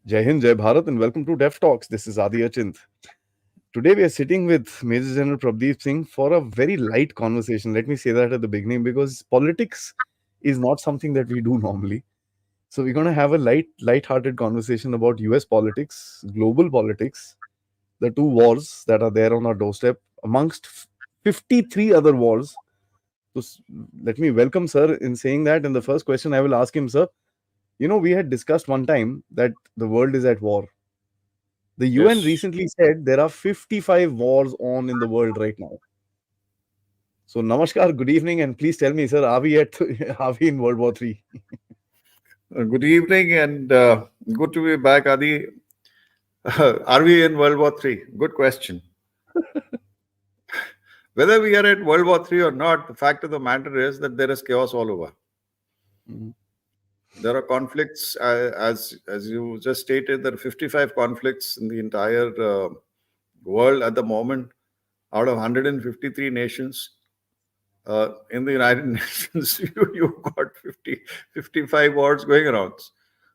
Jai Hind, Jai Bharat, and welcome to Dev Talks. This is Aadi. Today we are sitting with Maj Gen Prabdeep Singh for a very light conversation. Let me say that at the beginning because politics is not something that we do normally. So we're going to have a light-hearted conversation about US politics, global politics, the two wars that are there on our doorstep, amongst 53 other wars. So let me welcome sir in saying that. And the first question I will ask him, sir, we had discussed one time that the world is at war. The UN Yes. recently said there are 55 wars on in the world right now. So, Namaskar, good evening, and please tell me, sir, are we in World War III? Good evening and good to be back, Adi. Are we in World War III? Good question. Whether we are at World War III or not, the fact of the matter is that there is chaos all over. Mhm. There are conflicts, as you just stated, there are 55 conflicts in the entire world at the moment, out of 153 nations. In the United Nations, you've got 55 wars going around.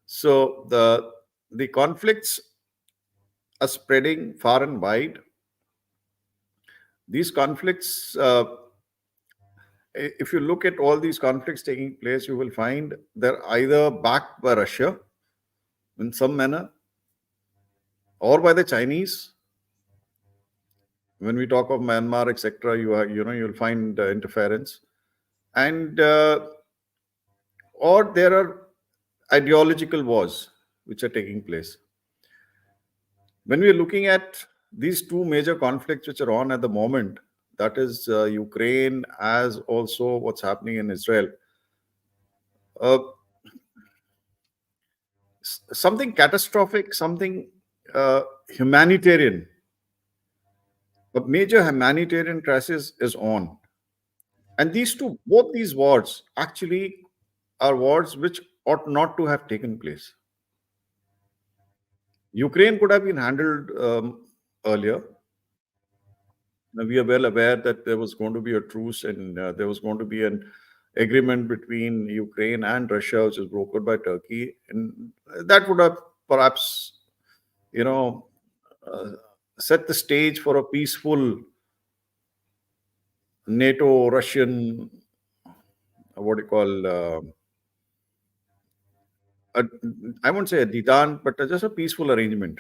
So the conflicts are spreading far and wide. These conflicts, if you look at all these conflicts taking place, you will find they're either backed by Russia in some manner or by the Chinese. When we talk of Myanmar, etc., you'll find interference, and or there are ideological wars which are taking place. When we are looking at these two major conflicts which are on at the moment, that is Ukraine, as also what's happening in Israel, uh, something catastrophic, something humanitarian, a major humanitarian crisis is on. And both these wars actually are wars which ought not to have taken place. Ukraine could have been handled earlier. Now, we are well aware that there was going to be a truce and there was going to be an agreement between Ukraine and Russia, which was brokered by Turkey, and that would have perhaps, you know, uh, set the stage for a peaceful NATO-Russian, what do you call, a, I won't say a detente, but just a peaceful arrangement.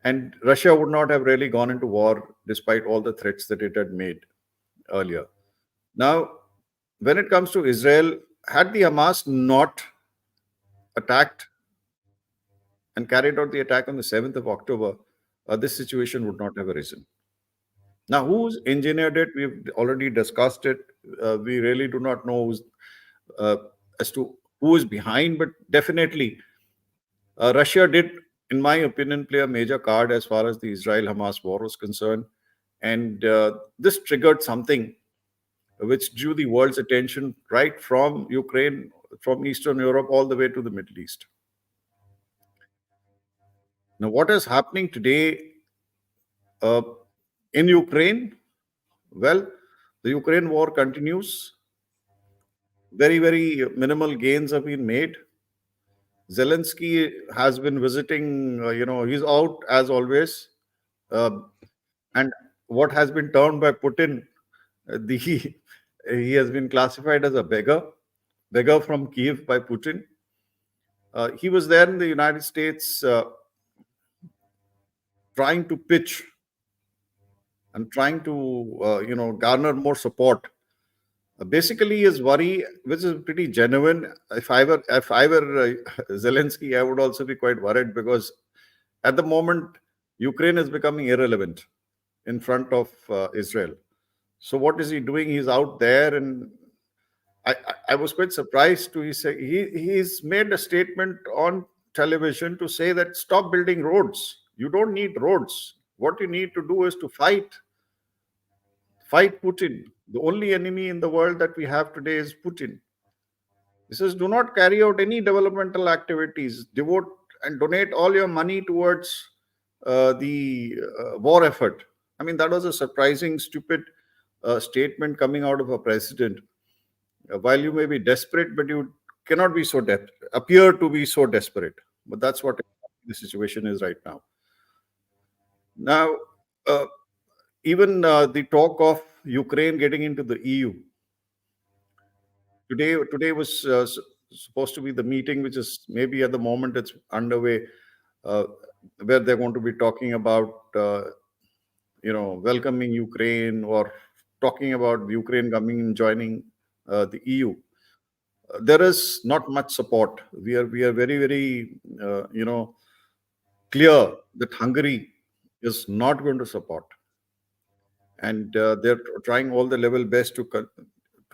And Russia would not have really gone into war despite all the threats that it had made earlier. Now, when it comes to Israel, had the Hamas not attacked and carried out the attack on the 7th of October, this situation would not have arisen. Now, who's engineered it? We've already discussed it. We really do not know uh, as to who is behind, but definitely Russia did, in my opinion, play a major card as far as the Israel-Hamas war was concerned. And this triggered something which drew the world's attention right from Ukraine, from Eastern Europe, all the way to the Middle East. Now, what is happening today uh, in Ukraine? Well, the Ukraine war continues. Very, very minimal gains have been made. Zelensky has been visiting, he's out as always. Uh, and what has been termed by Putin, the he has been classified as a beggar from Kiev by Putin. He was there in the United States trying to pitch and trying to garner more support. Basically, his worry, which is pretty genuine. If I were Zelensky, I would also be quite worried because at the moment Ukraine is becoming irrelevant in front of Israel. So what is he doing? He's out there, and I was quite surprised to say he's made a statement on television to say that stop building roads. You don't need roads. What you need to do is to fight Putin. The only enemy in the world that we have today is Putin. He says, do not carry out any developmental activities. Devote and donate all your money towards the war effort. I mean, that was a surprising, stupid statement coming out of a president. While you may be desperate, but you cannot be so appear to be so desperate. But that's what. the situation is right now. Now, uh, even the talk of Ukraine getting into the EU today was supposed to be the meeting, which is maybe at the moment it's underway, uh, where they're going to be talking about welcoming Ukraine or talking about Ukraine coming and joining the EU. There is not much support. We are very clear that Hungary is not going to support, and they're trying all the level best to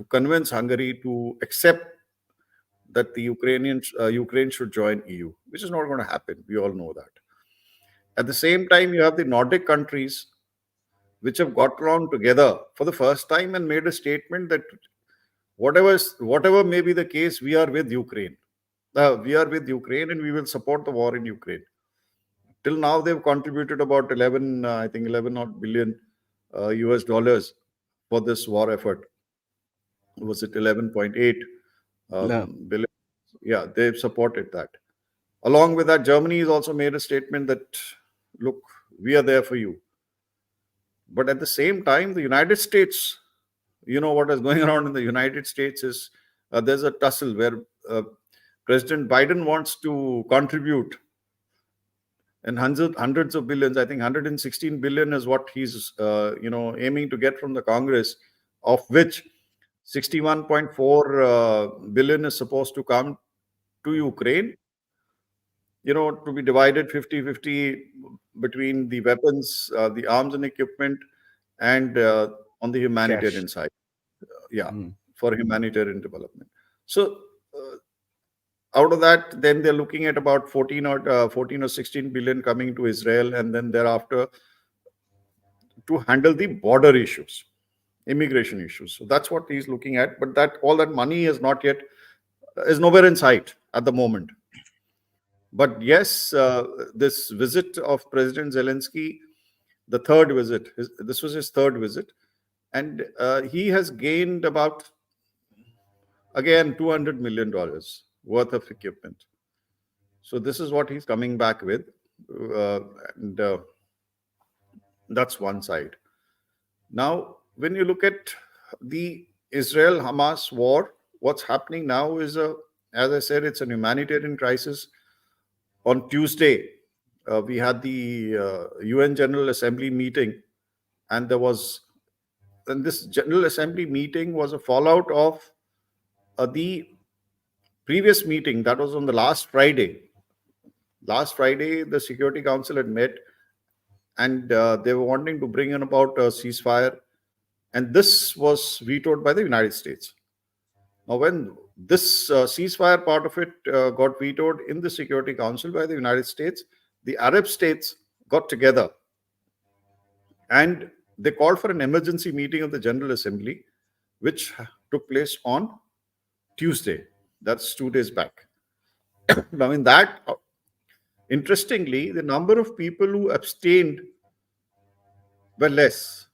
convince Hungary to accept that the Ukraine should join EU, which is not going to happen. We all know that. At the same time, you have the Nordic countries which have got along together for the first time and made a statement that whatever may be the case, we are with Ukraine. We are with Ukraine, and we will support the war in Ukraine. Till now, they've contributed about 11, I think 11 odd billion US dollars for this war effort. Was it 11.8 Yeah. billion? Yeah, they've supported that. Along with that, Germany has also made a statement that, look, we are there for you. But at the same time, the United States, what is going around in the United States is there's a tussle where President Biden wants to contribute and hundreds of billions. I think 116 billion is what he's aiming to get from the Congress, of which 61.4 billion is supposed to come to Ukraine, to be divided 50-50 between the weapons, the arms and equipment, and on the Cash. humanitarian side. Yeah, Hmm. for humanitarian development. So out of that, then they're looking at about 14 or 16 billion coming to Israel, and then thereafter to handle the border issues, immigration issues. So that's what he's looking at. But that all that money is nowhere in sight at the moment. But yes, this visit of President Zelensky, the third visit, this was his third visit, and he has gained about, again, $200 million worth of equipment. So this is what he's coming back with, uh, and that's one side. Now, when you look at the Israel-Hamas war, what's happening now is as I said, it's a humanitarian crisis. On Tuesday, we had the UN General Assembly meeting, and this General Assembly meeting was a fallout of the previous meeting that was on the last Friday. Last Friday, the Security Council had met, and they were wanting to bring in about a ceasefire, and this was vetoed by the United States. Now, when this ceasefire part of it got vetoed in the Security Council by the United States, the Arab states got together and they called for an emergency meeting of the General Assembly, which took place on Tuesday. That's 2 days back. Now, in that, interestingly, the number of people who abstained were less.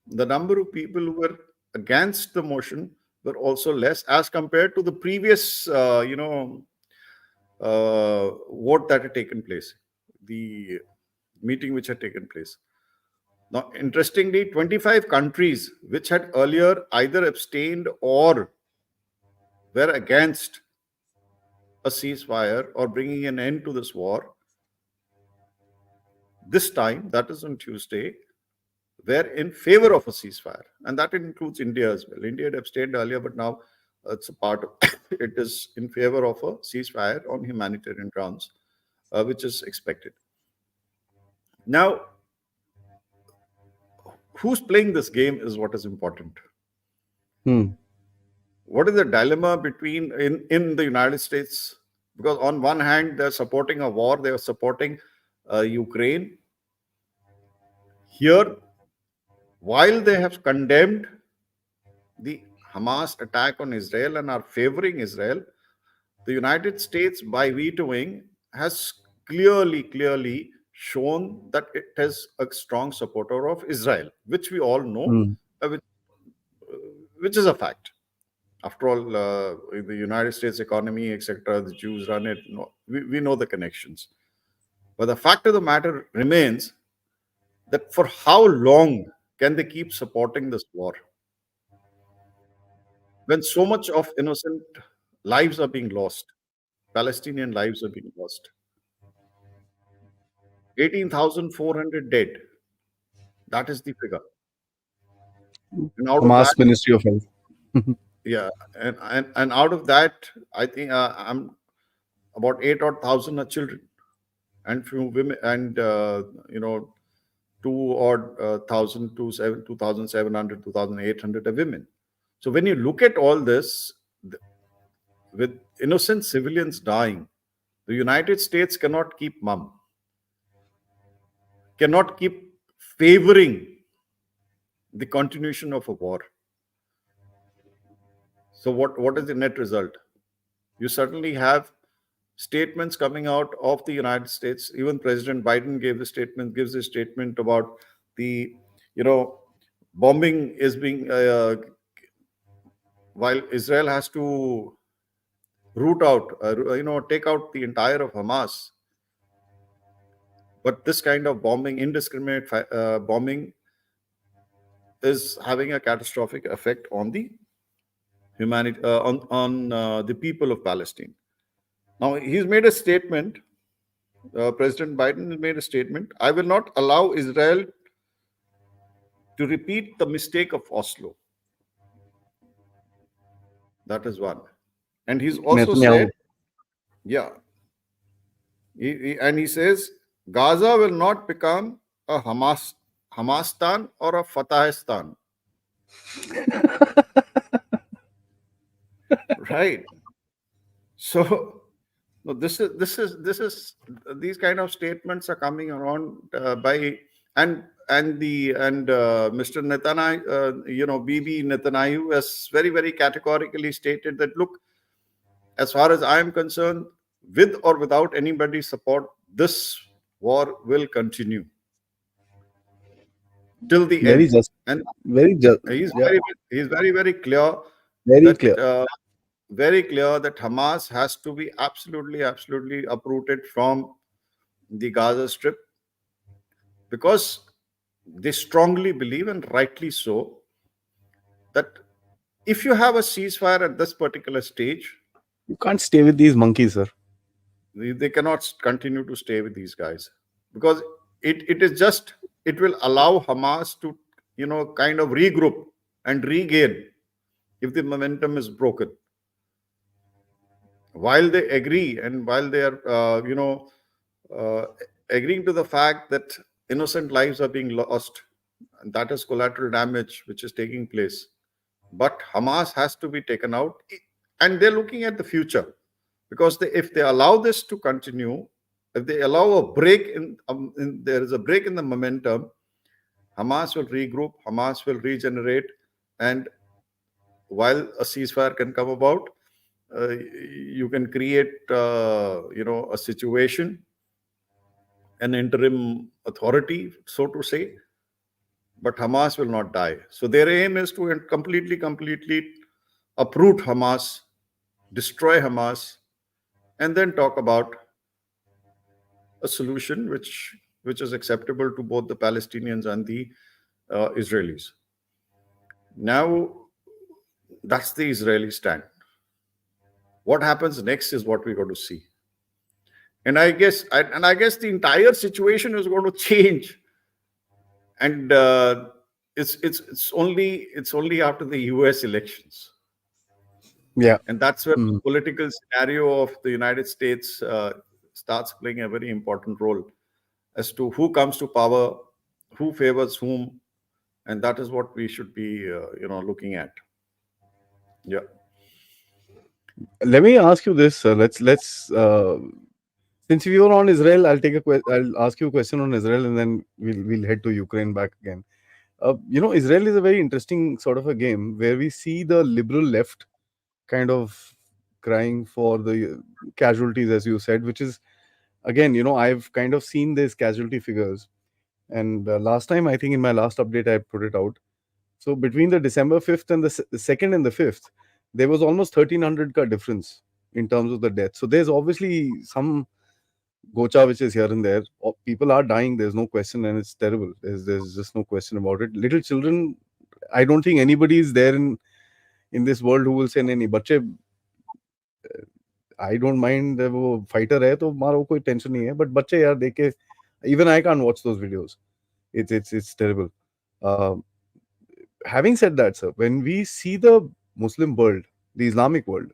The number of people who were against the motion were also less as compared to the previous, vote that had taken place, the meeting which had taken place. Now, interestingly, 25 countries which had earlier either abstained or were against a ceasefire or bringing an end to this war, this time, that is on Tuesday, were in favor of a ceasefire. And that includes India as well. India had abstained earlier, but now it's a part of it is in favor of a ceasefire on humanitarian grounds, which is expected. Now, who's playing this game is what is important. Hmm. What is the dilemma between in the United States? Because on one hand, they're supporting a war, they are supporting Ukraine. Here, while they have condemned the Hamas attack on Israel and are favoring Israel, the United States, by vetoing, has clearly shown that it is a strong supporter of Israel, which we all know, Hmm. which is a fact. After all, the United States economy, etc., the Jews run it. No, we know the connections. But the fact of the matter remains that for how long can they keep supporting this war when so much of innocent lives are being lost? Palestinian lives are being lost. 18,400 dead. That is the figure. And out of that, Hamas Ministry of Health. yeah, and out of that, I think I'm about 8 odd thousand are children and few women, and two odd thousand to 2,700, 2,800 are women. So when you look at all this, with innocent civilians dying, the United States cannot keep mum, cannot keep favoring the continuation of a war. So what is the net result? You certainly have statements coming out of the United States. Even President Biden gives a statement about the, you know, bombing is being, while Israel has to root out, take out the entire of Hamas. But this kind of bombing, indiscriminate bombing, is having a catastrophic effect on the humanity, on the people of Palestine. Now he's made a statement. President Biden has made a statement. I will not allow Israel to repeat the mistake of Oslo. That is one. And he's also Netanyahu. said, yeah, and he says, Gaza will not become a Hamastan or a Fatahistan. Right. So no, this is these kind of statements are coming around by and Mr. Netanyahu, Bibi Netanyahu has very categorically stated that, look, as far as I am concerned, with or without anybody's support, this war will continue till the Very end. just. And Very just. he's Yeah. very clear Very that clear. Hamas has to be absolutely uprooted from the Gaza Strip, because they strongly believe, and rightly so, that if you have a ceasefire at this particular stage, You can't stay with these monkeys, sir. they cannot continue to stay with these guys, because it is just, it will allow Hamas to kind of regroup and regain if the momentum is broken. While they agree, and while they are uh, agreeing to the fact that innocent lives are being lost, and that is collateral damage which is taking place, but Hamas has to be taken out, and they're looking at the future, because if they allow this to continue, if they allow a break there is a break in the momentum, Hamas will regroup, Hamas will regenerate, and while a ceasefire can come about, you can create a situation, an interim authority, so to say, but Hamas will not die. So their aim is to completely uproot Hamas, destroy Hamas, and then talk about a solution which is acceptable to both the Palestinians and the Israelis. Now, that's the Israeli stand. What happens next is what we got to see. And I guess the entire situation is going to change, and it's only after the US elections, Yeah. and that's where the Mm. political scenario of the United States starts playing a very important role as to who comes to power, who favors whom, and that is what we should be looking at. Yeah. Let me ask you this, sir. Let's since we were on Israel, I'll ask you a question on Israel, and then we'll head to Ukraine back again. Israel is a very interesting sort of a game where we see the liberal left kind of crying for the casualties, as you said, which is again, I've kind of seen these casualty figures, and last time I think in my last update I put it out. So between the December 5th and the second and the 5th, there was almost 1,300 ka difference in terms of the death. So there's obviously some Gocha, which is here and there. People are dying. There's no question, and it's terrible. There's just no question about it. Little children. I don't think anybody is there in this world who will say, "नहीं नहीं बच्चे, I don't mind वो fighter है तो मारो कोई tension नहीं है." But बच्चे यार देख के, even I can't watch those videos. It's terrible. Uh, Having said that, sir, when we see the Muslim world, the Islamic world,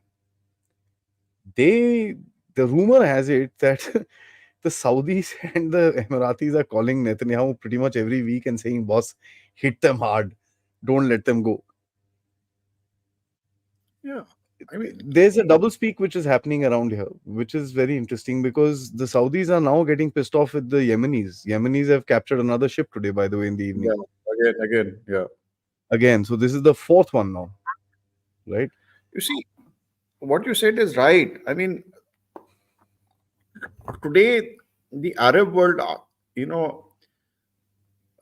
they the rumor has it that the Saudis and the Emiratis are calling Netanyahu pretty much every week and saying, "Boss, hit them hard, don't let them go." Yeah. I mean, There's a double speak which is happening around here, which is very interesting because the Saudis are now getting pissed off with the Yemenis. Yemenis have captured another ship today, by the way, in the evening. yeah, again, yeah. Again, so this is the fourth one now, right? You see, what you said is right. I mean, today the Arab world, you know,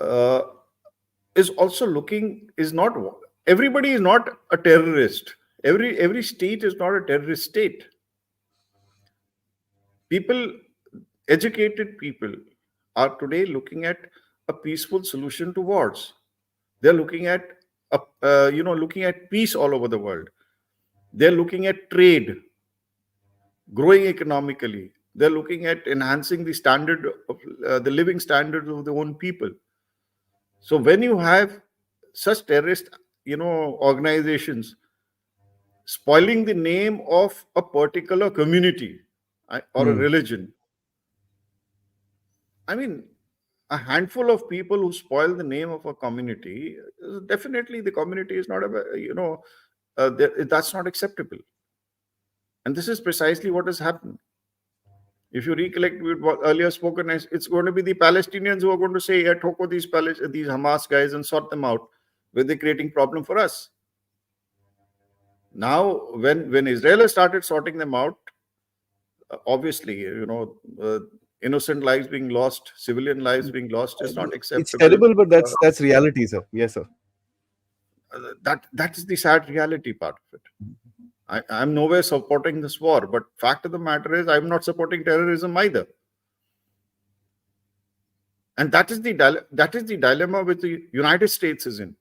uh, is also looking is not everybody is not a terrorist. Every state is not a terrorist state. People, educated people, are today looking at a peaceful solution to wars. They're looking at looking at peace all over the world. They're looking at trade, growing economically. They're looking at enhancing the standard of the living standards of their own people. So when you have such terrorist, organizations spoiling the name of a particular community or a Hmm. religion, I mean, a handful of people who spoil the name of a community, definitely the community is not that's not acceptable. And this is precisely what has happened. If you recollect, we had earlier spoken, it's going to be the Palestinians who are going to say, yeah, talk with these Hamas guys and sort them out, where they're creating problem for us. Now, when Israel has started sorting them out, obviously, innocent lives being lost, civilian lives being lost is not It's acceptable. terrible, but that's reality, sir. Yes, sir. That is the sad reality part of it. I'm nowhere supporting this war, but fact of the matter is, I'm not supporting terrorism either. And that is the dilemma which the United States is in.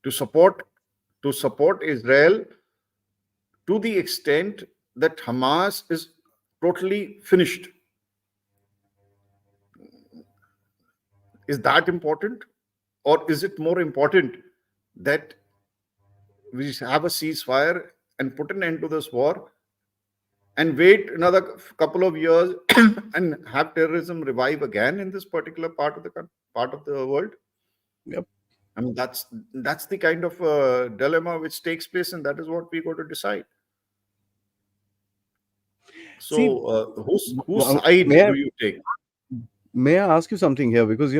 To support Israel to the extent that Hamas is totally finished. Is that important? Or is it more important that we have a ceasefire and put an end to this war and wait another couple of years and have terrorism revive again in this particular part of the world? Yep. I mean, that's the kind of dilemma which takes place, and that is what we got to decide. See, So, whose side may I, do you take? may I ask you something here? Because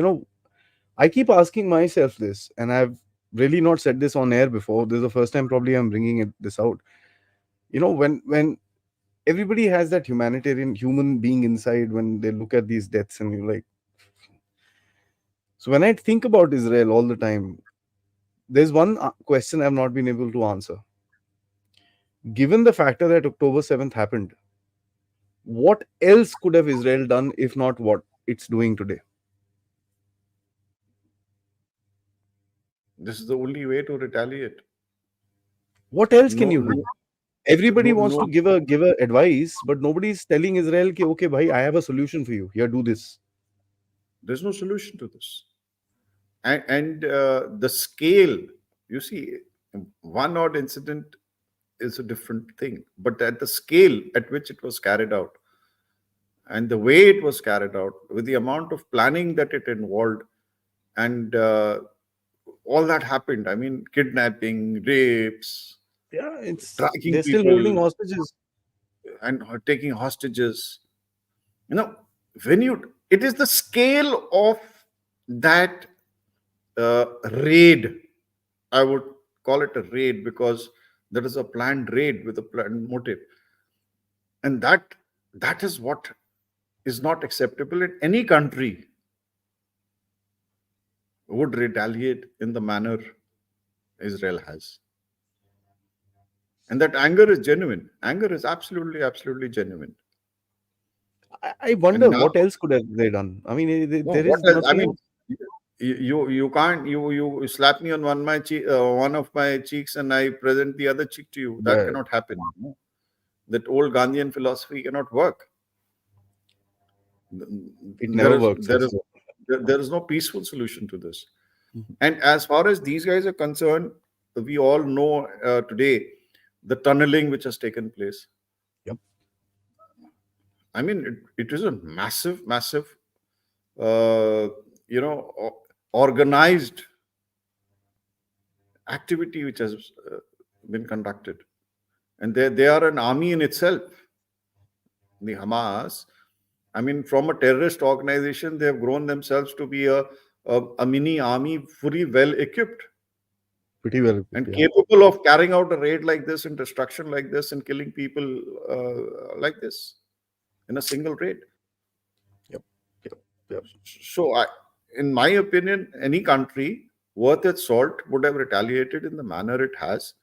I keep asking myself this, and I've really not said this on air before. This is the first time probably I'm bringing this out. When everybody has that humanitarian human being inside when they look at these deaths, and you're like, so when I think about Israel all the time, there's one question I've not been able to answer. Given the factor that October 7th happened, what else could have Israel done if not what it's doing today? This is the only way to retaliate. What else can No, you no, do? Everybody no, wants no. to give a advice, but nobody's telling Israel, ki, okay, bhai, I have a solution for you. Here, do this. There's no solution to this. And the scale, you see, one odd incident is a different thing, but at the scale at which it was carried out and the way it was carried out, with the amount of planning that it involved, and all that happened. I mean, kidnapping, rapes, Yeah, tracking they're still holding people, hostages. and taking hostages. You know, it is the scale of that raid. I would call it a raid because there is a planned raid with a planned motive, and that is what is not acceptable in any country would retaliate in the manner Israel has. And that anger is genuine. Anger is absolutely, absolutely genuine. I And wonder now, what else could have they done. I mean, no, there what is else? I nothing mean, else. you can't you slap me on one of my cheeks and I present the other cheek to you. That But cannot happen. No? That old Gandhian philosophy cannot work. it There never is works. there As is there is no peaceful solution to this. And as far as these guys are concerned, we all know today the tunneling which has taken place. yep. I mean, it is a massive, massive, uh, organized activity which has been conducted. And they are an army in itself. The Hamas, I mean, from a terrorist organization, they have grown themselves to be a mini army, fully well equipped Pretty well equipped. and Yeah. capable of carrying out a raid like this and destruction like this and killing people like this in a single raid. Yep. Yep. Yep. So, in my opinion, any country worth its salt would have retaliated in the manner it has.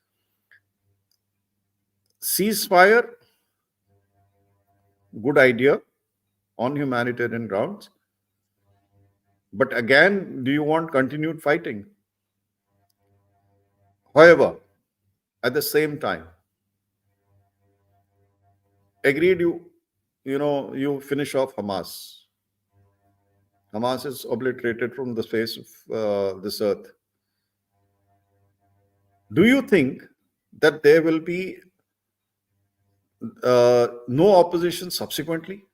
Ceasefire, good idea on humanitarian grounds. But again, do you want continued fighting? However, at the same time, agreed you finish off Hamas. Hamas is obliterated from the face of this earth. Do you think that there will be no opposition subsequently?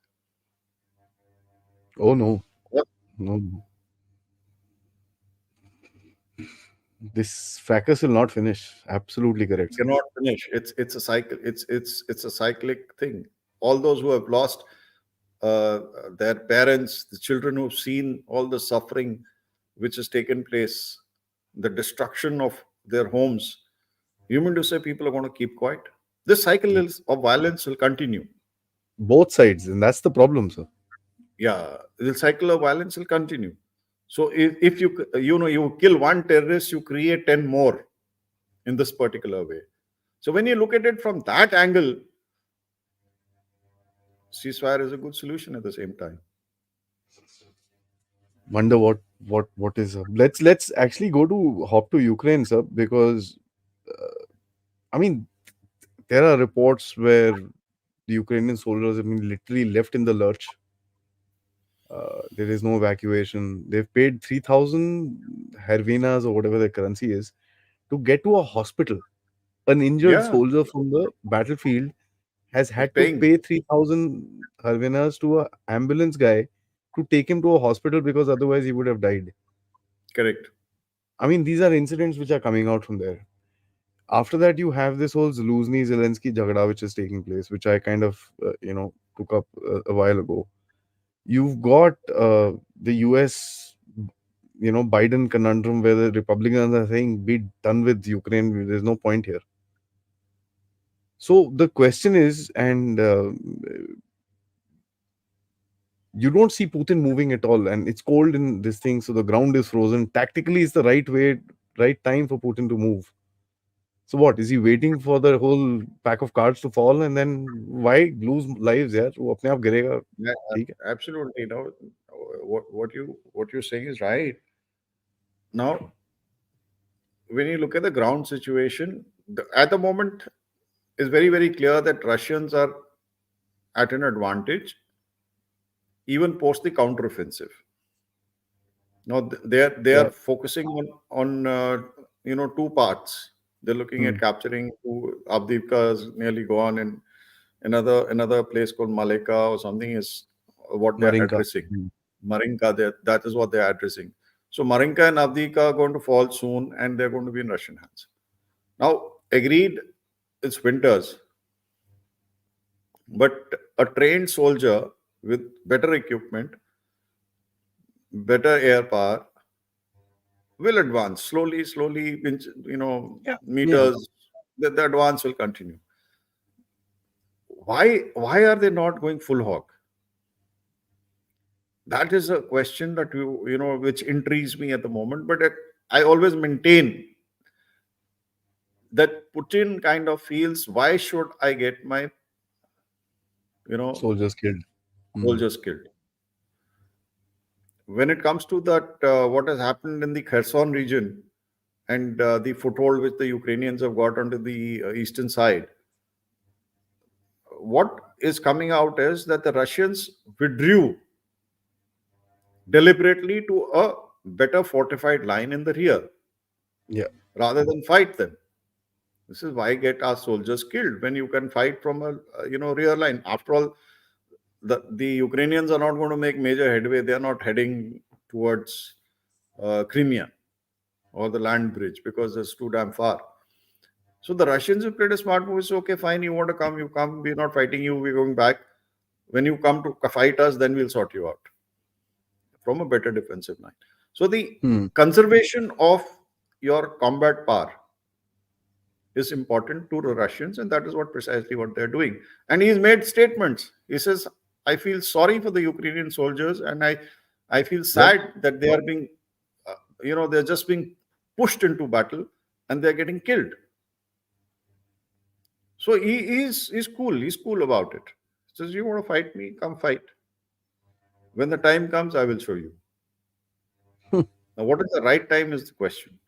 Oh no. What No. No. This fracas will not finish. Absolutely correct, sir. cannot finish. It's a cycle. It's a cyclic thing. All those who have lost uh, their parents, the children who've seen all the suffering which has taken place, the destruction of their homes. You mean to say people are going to keep quiet? This cycle of violence will continue. Both sides, and that's the problem, sir. Yeah, the cycle of violence will continue. So if you kill one terrorist, you create 10 more in this particular way. So when you look at it from that angle, ceasefire is a good solution at the same time. Wonder what is up. Let's actually go to hop to Ukraine, sir, because I mean there are reports where the Ukrainian soldiers have been literally left in the lurch. There is no evacuation. They've paid 3,000 hervinas or whatever the currency is to get to a hospital. An injured Yeah, soldier from the battlefield has it's had to paying. pay 3,000 hervinas to a ambulance guy to take him to a hospital because otherwise he would have died. Correct. I mean, these are incidents which are coming out from there. After that, you have this whole Zelensky Zelensky jagda which is taking place, which I kind of took up a while ago. You've got the US, Biden conundrum where the Republicans are saying, "Be done with Ukraine. There's no point here." So the question is, and you don't see Putin moving at all, and it's cold in this thing, so the ground is frozen. Tactically, it's the right time for Putin to move. So what is he waiting for the whole pack of cards to fall, and then why lose lives? यार वो अपने आप गिरेगा Yeah, ठीक है absolutely. What you're saying is right. Now, when you look at the ground situation, at the moment, it's very very clear that Russians are at an advantage, even post the counteroffensive. Now they are yeah focusing on two parts. They're looking hmm. at capturing Avdiivka is nearly gone, and another place called Maleka or something is what they're Marinka addressing. Marinka, that is what they're addressing. So Marinka and Avdiivka are going to fall soon, and they're going to be in Russian hands. Now, agreed, it's winters, but a trained soldier with better equipment, better air power, will advance slowly, slowly, yeah yeah meters. The advance will continue. Why are they not going full hog? That is a question that which intrigues me at the moment. But I always maintain that Putin kind of feels, why should I get my, you know, Soldiers killed. Hmm. soldiers killed? When it comes to that, what has happened in the Kherson region and the foothold which the Ukrainians have got onto the eastern side, what is coming out is that the Russians withdrew deliberately to a better fortified line in the rear Yeah. rather than fight them. This is why get our soldiers killed when you can fight from a rear line. After all, the Ukrainians are not going to make major headway. They are not heading towards Crimea or the land bridge because it's too damn far. So the Russians have played a smart move. So okay, fine, you want to come, you come. We're not fighting you. We're going back. When you come to fight us, then we'll sort you out from a better defensive line. So the Hmm. conservation of your combat power is important to the Russians, and that is what precisely what they're doing. And he's made statements. He says, "I feel sorry for the Ukrainian soldiers, and I feel Yep. sad that they are being, they're just being pushed into battle and they're getting killed." So he's cool. He's cool about it. He says, "You want to fight me? Come fight. When the time comes, I will show you." Now, what is the right time is the question.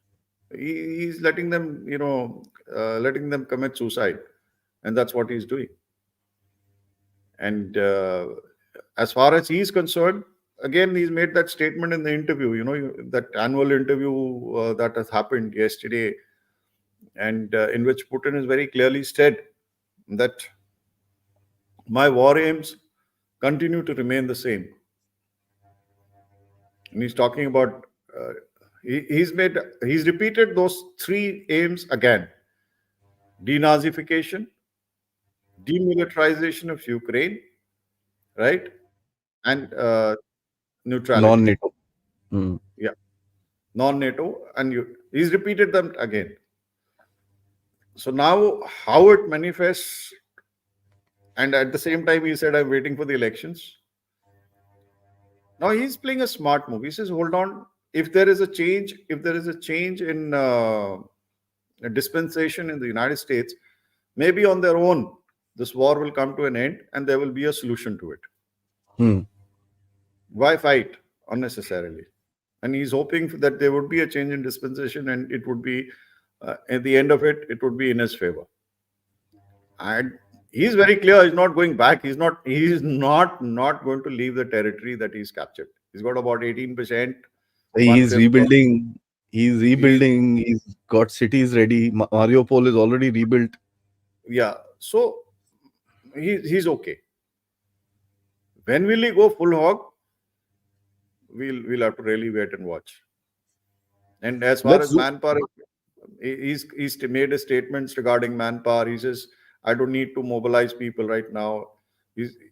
He's letting them, letting them commit suicide, and that's what he's doing. And as far as he's concerned, again, he's made that statement in the interview, that annual interview that has happened yesterday, and in which Putin has very clearly said that my war aims continue to remain the same. And he's talking about, he's repeated those three aims again: denazification, demilitarization of Ukraine, right? And neutrality. Non-NATO. Hmm. Yeah, non-NATO, and he's repeated them again. So now, how it manifests, and at the same time, he said, "I'm waiting for the elections." Now he's playing a smart move. He says, "Hold on. If there is a change in a dispensation in the United States, maybe on their own, this war will come to an end, and there will be a solution to it. Hmm. Why fight unnecessarily?" And he's hoping that there would be a change in dispensation, and it would be at the end of it, it would be in his favor. And he's very clear. He's not going back. He's not going to leave the territory that he's captured. He's got about 18%, one He's fifth of. rebuilding. He's He's rebuilding. He's got cities ready. Mariupol is already rebuilt. Yeah. So he's okay. When will he go full hog? We'll have to really wait and watch. And as far Let's as zoom. manpower, he's made a statements regarding manpower. He says, "I don't need to mobilize people right now."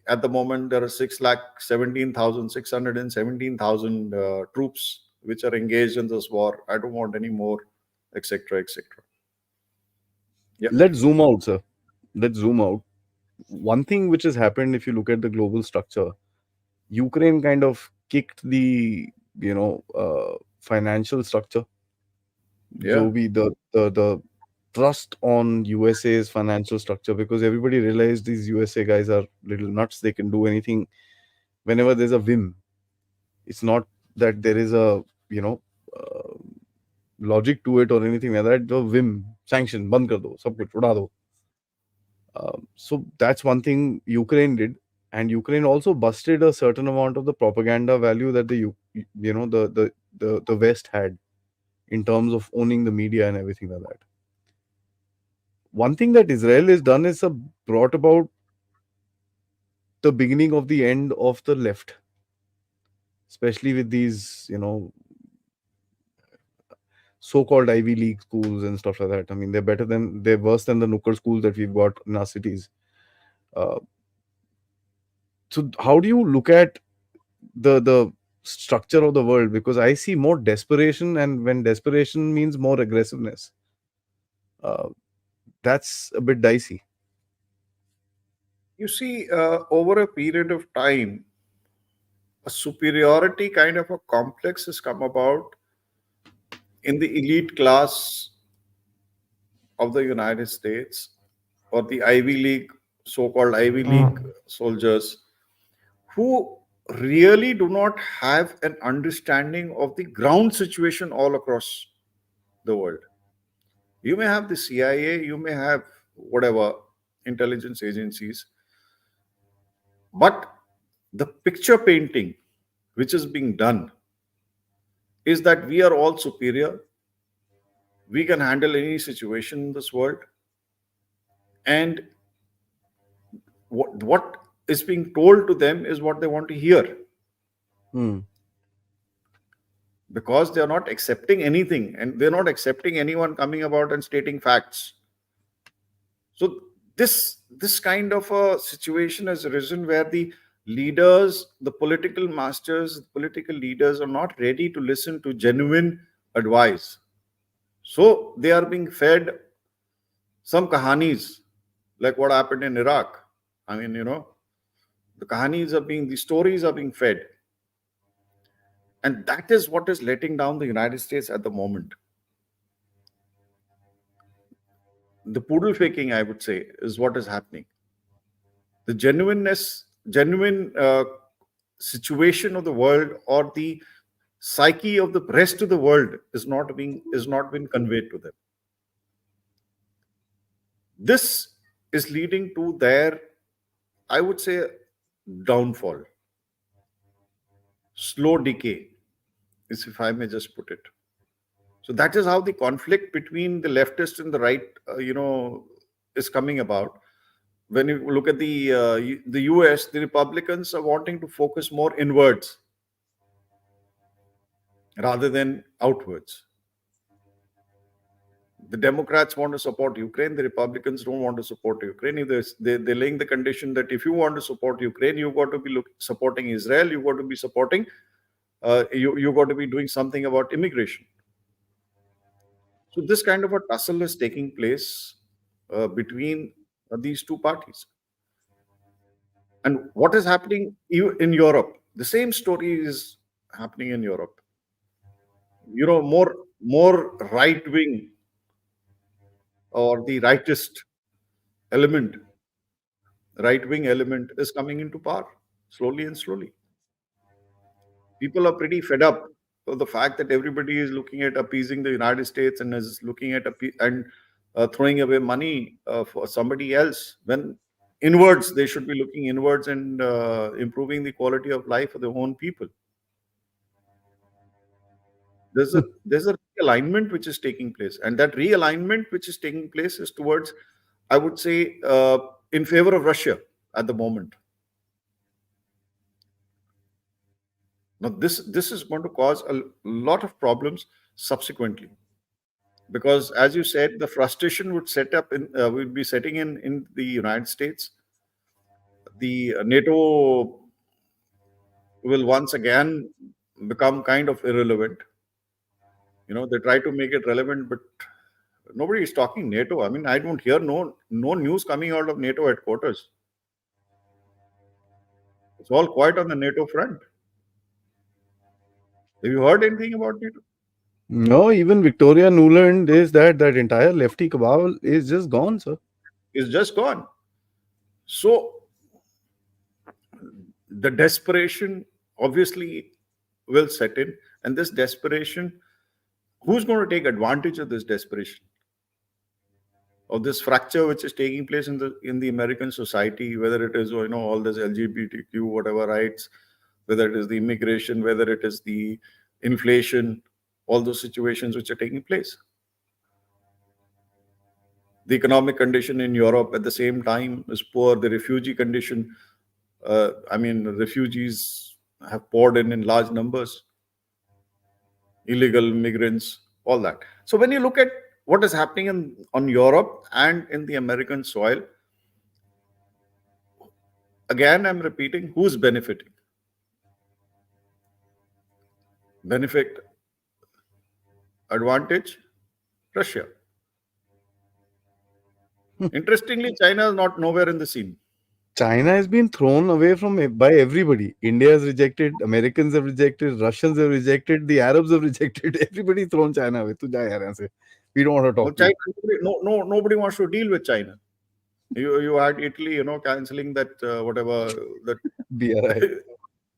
At the moment, there are 6,17,617,000 troops which are engaged in this war. I don't want any more, etc., etc. Yeah, Let's zoom out, sir. Let's zoom out. One thing which has happened, if you look at the global structure, Ukraine kind of kicked the financial structure. yeah. Joe, the trust on USA's financial structure, because everybody realized these USA guys are little nuts. They can do anything whenever there's a whim. It's not that there is a you know uh, logic to it or anything like that. The whim, sanction, band kar do, sab kuch uda do. So that's one thing Ukraine did, and Ukraine also busted a certain amount of the propaganda value that the West had in terms of owning the media and everything like that. One thing that Israel has done is brought about the beginning of the end of the left, especially with these so-called Ivy League schools and stuff like that. I mean, they're worse than the Nooker schools that we've got in our cities. Uh, so how do you look at the structure of the world? Because I see more desperation, and when desperation means more aggressiveness, uh, that's a bit dicey. You see, over a period of time, a superiority kind of a complex has come about in the elite class of the United States, or the Ivy League, so-called Ivy League soldiers, who really do not have an understanding of the ground situation all across the world. You may have the CIA, you may have whatever intelligence agencies, but the picture painting which is being done is that we are all superior, we can handle any situation in this world, and what is being told to them is what they want to hear, Hmm. because they are not accepting anything, and they're not accepting anyone coming about and stating facts. So this kind of a situation has arisen where the leaders, the political masters, political leaders are not ready to listen to genuine advice. So they are being fed some kahanis, like what happened in Iraq. I mean, the kahanis are being, the stories are being fed. And that is what is letting down the United States at the moment. The poodle faking, I would say, is what is happening. The genuine situation of the world, or the psyche of the rest of the world, is not being conveyed to them. This is leading to their, I would say, downfall, slow decay, is if I may just put it. So that is how the conflict between the leftist and the right, is coming about. When you look at the US, the Republicans are wanting to focus more inwards rather than outwards. The Democrats want to support Ukraine. The Republicans don't want to support Ukraine. They're laying the condition that if you want to support Ukraine, you've got to be supporting Israel. You've got to be supporting. You've got to be doing something about immigration. So this kind of a tussle is taking place between these two parties. And what is happening in Europe? The same story is happening in Europe. More right wing, or the element, right wing element is coming into power slowly and slowly. People are pretty fed up of the fact that everybody is looking at appeasing the United States, and is looking at throwing away money for somebody else, when inwards they should be looking inwards and improving the quality of life for their own people. There's a realignment which is taking place, and that realignment which is taking place is towards, I would say, in favor of Russia at the moment. Now, this is going to cause a lot of problems subsequently, because, as you said, the frustration would be setting in the United States. The NATO will once again become kind of irrelevant. They try to make it relevant, but nobody is talking NATO. I mean, I don't hear no news coming out of NATO headquarters. It's all quiet on the NATO front. Have you heard anything about NATO? No, even Victoria Nuland is that entire lefty cabal is just gone, sir. It's just gone. So the desperation obviously will set in, and this desperation, who's going to take advantage of this desperation, of this fracture which is taking place in the American society, whether it is all this LGBTQ whatever rights, whether it is the immigration, whether it is the inflation, all those situations which are taking place. The economic condition in Europe at the same time is poor. The refugee condition, refugees have poured in large numbers, illegal immigrants, all that. So when you look at what is happening on Europe and in the American soil, again, I'm repeating, who's benefiting? Benefit, advantage, Russia. Interestingly, China is not nowhere in the scene. China has been thrown away by everybody. India has rejected, Americans have rejected, Russians have rejected, the Arabs have rejected. Everybody thrown China away. Tu ja yaar yahan se. We don't want to Well, talk to China, you. nobody wants to deal with China. You had Italy, canceling that whatever that BRI.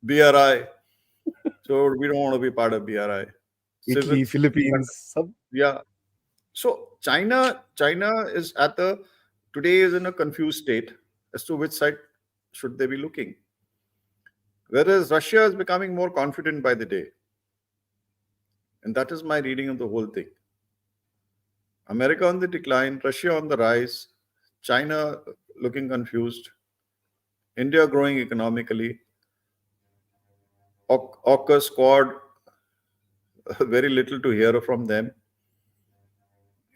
BRI. So we don't want to be part of BRI. Italy, Civil, Philippines, sub. yeah. So China is at the today is in a confused state as to which side should they be looking. Whereas Russia is becoming more confident by the day, and that is my reading of the whole thing. America on the decline, Russia on the rise, China looking confused, India growing economically, AUKUS squad very little to hear from them,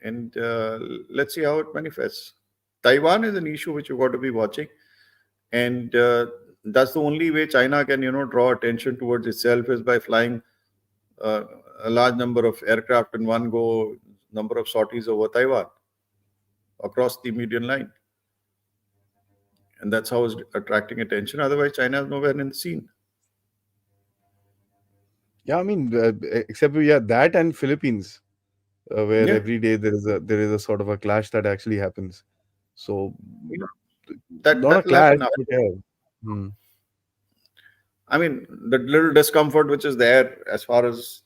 and let's see how it manifests. Taiwan is an issue which you've got to be watching, and that's the only way China can draw attention towards itself is by flying uh, a large number of aircraft in one go, number of sorties over Taiwan across the median line, and that's how it's attracting attention. Otherwise, China is nowhere in the scene. Yeah, I mean, except yeah, that and Philippines, where Yeah, every day there is a sort of a clash that actually happens. So you know, that not a that will happen clash, now. but yeah. Hmm. I mean, the little discomfort which is there as far as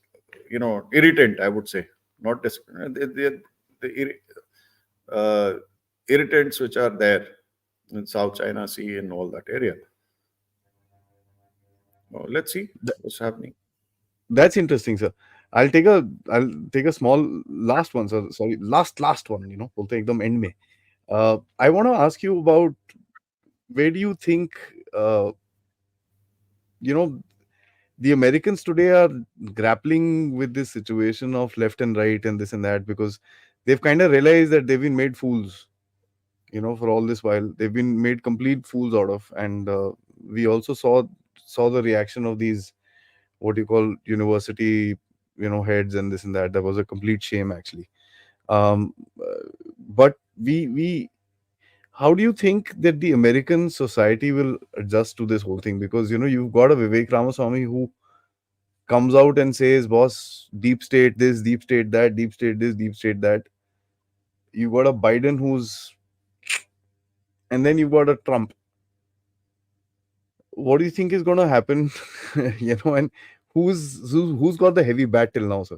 irritant, I would say, not the uh, irritants which are there in South China Sea and all that area. Let's see what's happening. That's interesting, sir. I'll take a small last one, sir. Sorry, last one. बोलते हैं एकदम end में. I want to ask you about where do you think uh, you know the Americans today are grappling with this situation of left and right and this and that because they've kind of realized that they've been made fools. For all this while they've been made complete fools out of, and we also saw the reaction of these what you call university heads and this and that. That was a complete shame actually. um but we how do you think that the American society will adjust to this whole thing? Because you've got a Vivek Ramaswamy who comes out and says, boss, deep state this, deep state that, deep state this, deep state that. You've got a Biden who's, and then you've got a Trump. What do you think is going to happen? And who's got the heavy bat till now, sir?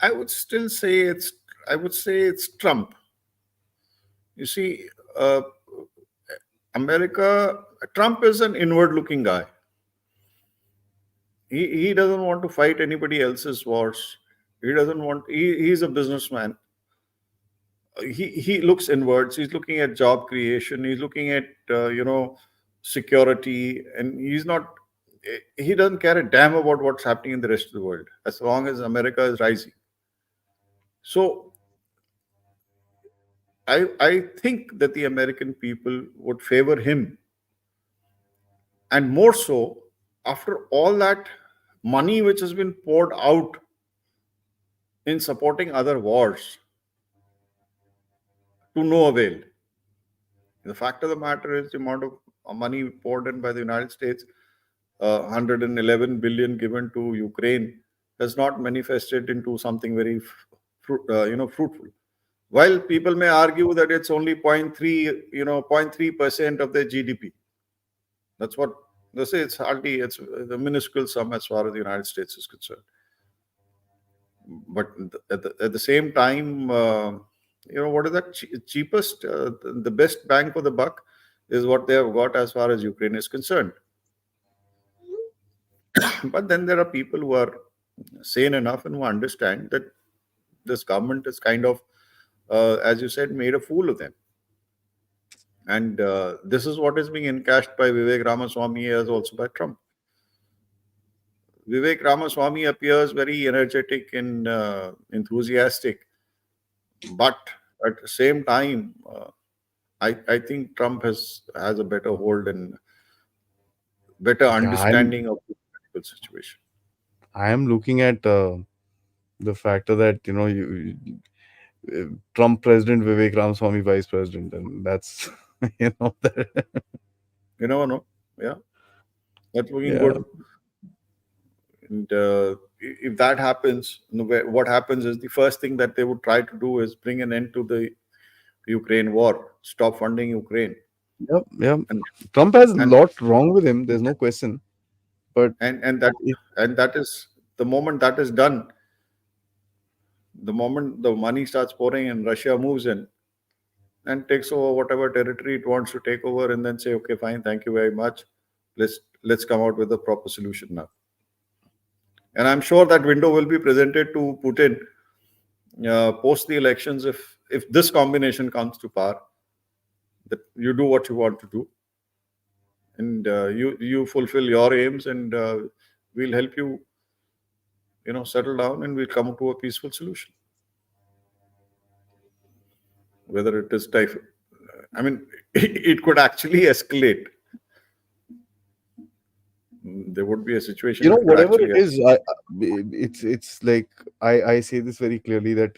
I would still say it's Trump. You see, America, Trump is an inward-looking guy. He doesn't want to fight anybody else's wars. He doesn't want. He's a businessman. He looks inwards. He's looking at job creation. He's looking at security, and he's not. He doesn't care a damn about what's happening in the rest of the world as long as America is rising. So I think that the American people would favor him, and more so after all that money which has been poured out in supporting other wars to no avail. The fact of the matter is the amount of money poured in by the United States, 111 billion given to Ukraine, has not manifested into something very fruitful. While people may argue that it's only 0.3% of their GDP. That's what they say. It's the minuscule sum as far as the United States is concerned. But at the same time, what is that cheapest, the best bang for the buck is what they have got as far as Ukraine is concerned. But then there are people who are sane enough and who understand that this government is kind of, as you said, made a fool of them. And this is what is being encashed by Vivek Ramaswamy as also by Trump. Vivek Ramaswamy appears very energetic and enthusiastic, but at the same time, I think Trump has a better hold and better Yeah, I'm understanding of the political situation. I am looking at the factor that Trump president, Vivek Ramaswamy vice president, and that's that, You never know. Yeah, that's looking yeah. good. And if that happens, what happens is the first thing that they would try to do is bring an end to the Ukraine war, stop funding Ukraine, Yep, yep. and Trump has a and lot wrong with him. There's no question. But and that it, and that is the moment that is done, the moment the money starts pouring and Russia moves in and takes over whatever territory it wants to take over, and then say, okay, fine, thank you very much. Let's come out with a proper solution now. And I'm sure that window will be presented to Putin post the elections if this combination comes to power, that you do what you want to do, and you fulfill your aims, and we'll help you, settle down, and we'll come to a peaceful solution. Whether it is typh I mean, it could actually escalate. There would be a situation that could whatever it actually is, it's like I say this very clearly that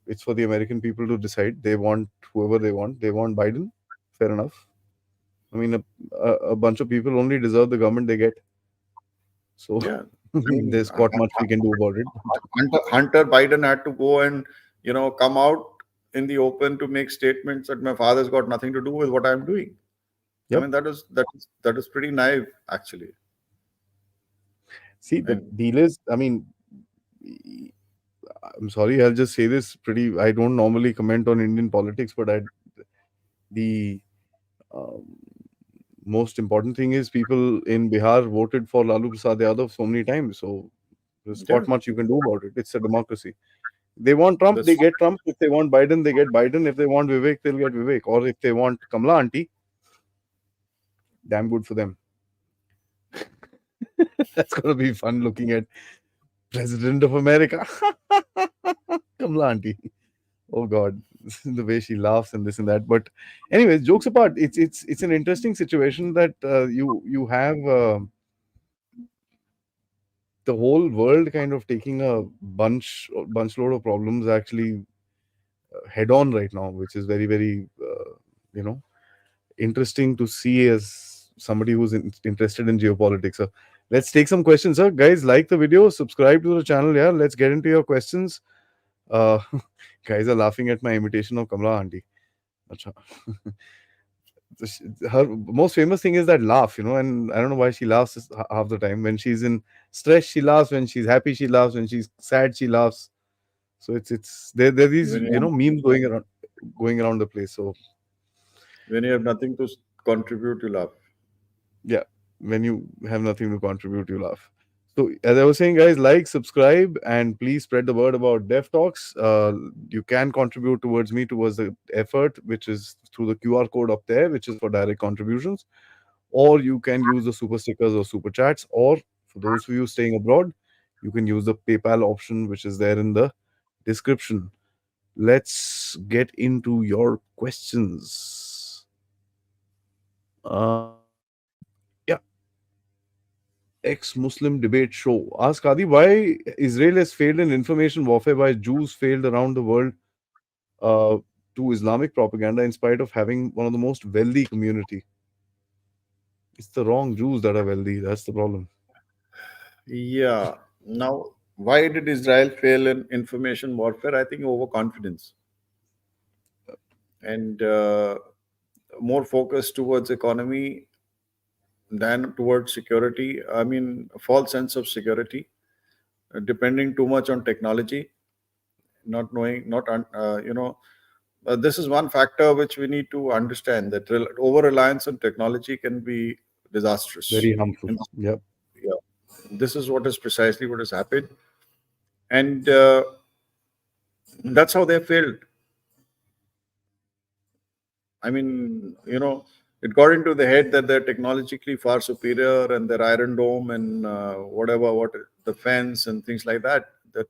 it's for the American people to decide. They want whoever they want. They want Biden. Fair enough. I mean, a bunch of people only deserve the government they get. So yeah. I mean, there's not much we can do about it. Hunter Biden had to go and come out in the open to make statements that my father's got nothing to do with what I'm doing. I Yep. mean, that is pretty naive, actually. See, the And deal is, I mean, I'm sorry, I'll just say this pretty. I don't normally comment on Indian politics, but the um, most important thing is people in Bihar voted for Lalu Prasad Yadav so many times. So there's yeah, not much you can do about it. It's a democracy. They want Trump, that's they get Trump. If they want Biden, they get Biden. If they want Vivek, they'll get Vivek. Or if they want Kamala auntie, damn good for them. That's gonna be fun looking at President of America, Kamala auntie. Oh God, the way she laughs and this and that. But anyways, jokes apart, it's an interesting situation that you have the whole world kind of taking a bunch load of problems actually head on right now, which is very you know interesting to see as somebody who's interested in geopolitics. So let's take some questions, sir. Guys, like the video, subscribe to the channel. Yeah, let's get into your questions. Uh, guys are laughing at my imitation of Kamala auntie. Acha. Her most famous thing is that laugh, and I don't know why she laughs half the time. When she's in stress, she laughs. When she's happy, she laughs. When she's sad, she laughs. So it's there are these when you memes going around the place. So when you have nothing to contribute, you laugh. yeah, when you have nothing to contribute, you laugh. So as I was saying, guys, like, subscribe, and please spread the word about Dev Talks. You can contribute towards the effort, which is through the QR code up there, which is for direct contributions, or you can use the super stickers or super chats, or for those of you staying abroad, you can use the PayPal option, which is there in the description. Let's get into your questions. Yeah, ex-Muslim debate show. Ask Adi why Israel has failed in information warfare, why Jews failed around the world uh, to Islamic propaganda in spite of having one of the most wealthy community. It's the wrong Jews that are wealthy. That's the problem. Yeah. Now, why did Israel fail in information warfare? I think overconfidence and more focus towards economy than towards security. I mean, a false sense of security, depending too much on technology, not knowing, not this is one factor which we need to understand, that over reliance on technology can be disastrous. Very harmful. And Yep. yeah, this is what is precisely what has happened, and that's how they failed. I mean, it got into the head that they're technologically far superior, and their Iron Dome and what the fence and things like that, that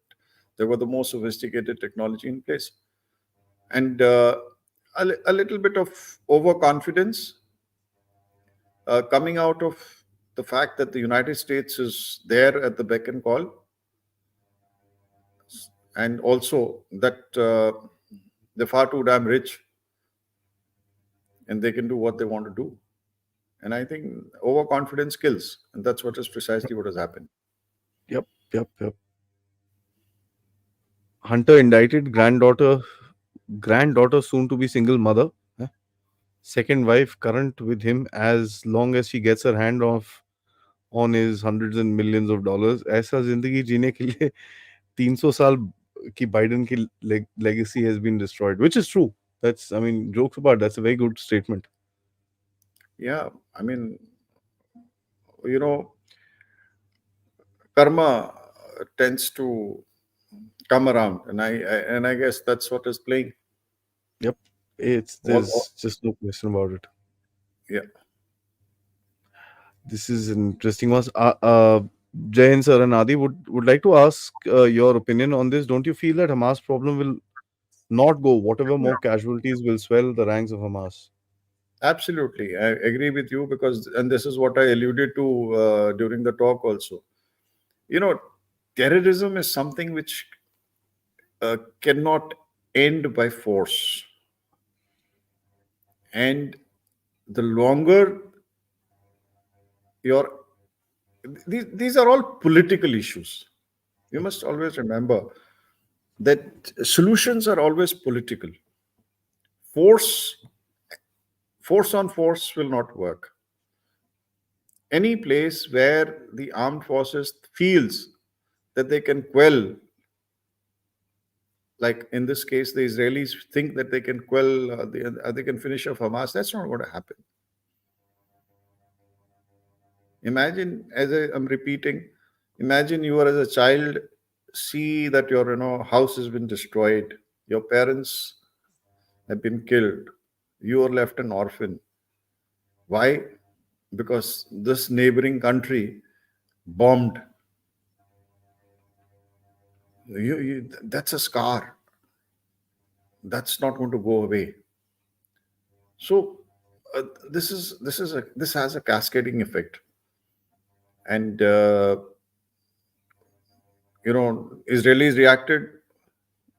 they were the most sophisticated technology in place. And a little bit of overconfidence coming out of the fact that the United States is there at the beck and call, and also that they're far too damn rich and they can do what they want to do. And I think overconfidence kills, and that's what is precisely what has happened. Yep, yep. Hunter indicted granddaughter soon to be single mother. eh? Second wife current with him as long as she gets her hand off on his hundreds and millions of dollars. ऐसा जिंदगी जीने के लिए 300 साल की Biden की legacy has been destroyed, which is true. That's, I mean, jokes apart, that's a very good statement. Yeah, I mean, you know, karma tends to come around, and I guess that's what is playing. Yep, it's All, there's just no question about it. yeah, This is an interesting one. Jain sir and Adi would like to ask your opinion on this. Don't you feel that Hamas problem will not go? Whatever more casualties will swell the ranks of Hamas. absolutely. I agree with you because, and this is what I alluded to during the talk also. You know, terrorism is something which cannot end by force, and the longer your these are all political issues. You must always remember that solutions are always political. Force, force on force will not work. Any place where the armed forces feels that they can quell, like in this case, the Israelis think that they can quell, they can finish off Hamas. That's not going to happen. Imagine, I'm repeating, imagine you are as a child, see that your house has been destroyed, your parents have been killed, you are left an orphan. Why? Because this neighboring country bombed. That's a scar. That's not going to go away. So this has a cascading effect, and Israelis reacted.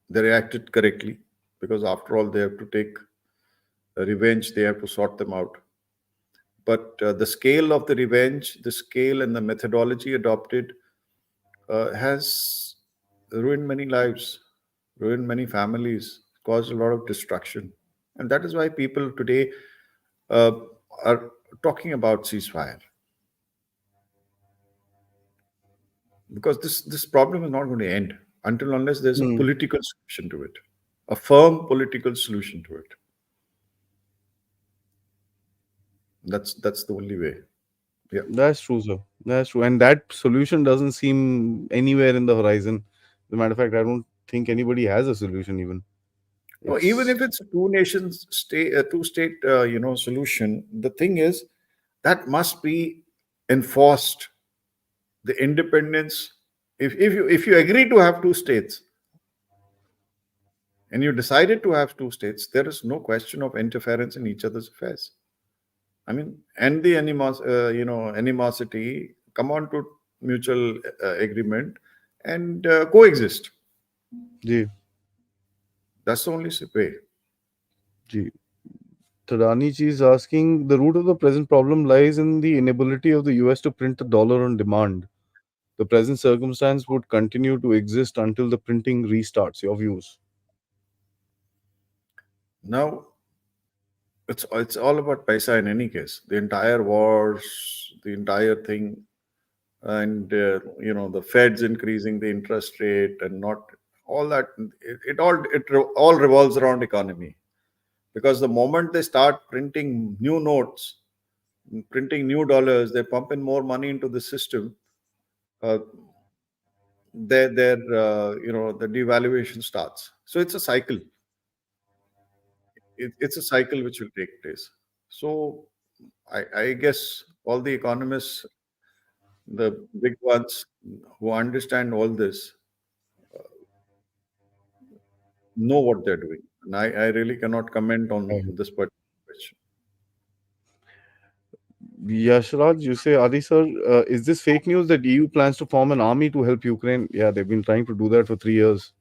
They reacted correctly because after all, they have to take revenge. They have to sort them out. But the scale of the revenge, the scale and the methodology adopted has ruined many lives, ruined many families, caused a lot of destruction. And that is why people today uh, are talking about ceasefire, because this problem is not going to end until unless there's a Hmm. political solution to it, a firm political solution to it. That's the only way. Yeah. That's true, sir. That's true. And that solution doesn't seem anywhere in the horizon. As a matter of fact, I don't think anybody has a solution even. No, even It's if it's a two nations state, a two state, solution, the thing is that must be enforced. The independence. If you agree to have two states and you decided to have two states, there is no question of interference in each other's affairs. I mean, and the animosity, come on to mutual agreement and coexist. Ji, That's the only way. ji. Tadani ji is asking the root of the present problem lies in the inability of the US to print the dollar on demand. The present circumstance would continue to exist until the printing restarts. Your views? Now, it's all about paisa in any case. The entire wars, the entire thing, and the Fed's increasing the interest rate and not all that. It all revolves around economy, because the moment they start printing new notes, printing new dollars, they pump in more money into the system. Uh, the devaluation starts. So it's a cycle. It's a cycle which will take place. So I guess all the economists, the big ones who understand all this, know what they're doing. And I really cannot comment on Right. this particular question. Yashraj, you say, Adi sir, is this fake news that EU plans to form an army to help Ukraine? Yeah, they've been trying to do that for 3 years.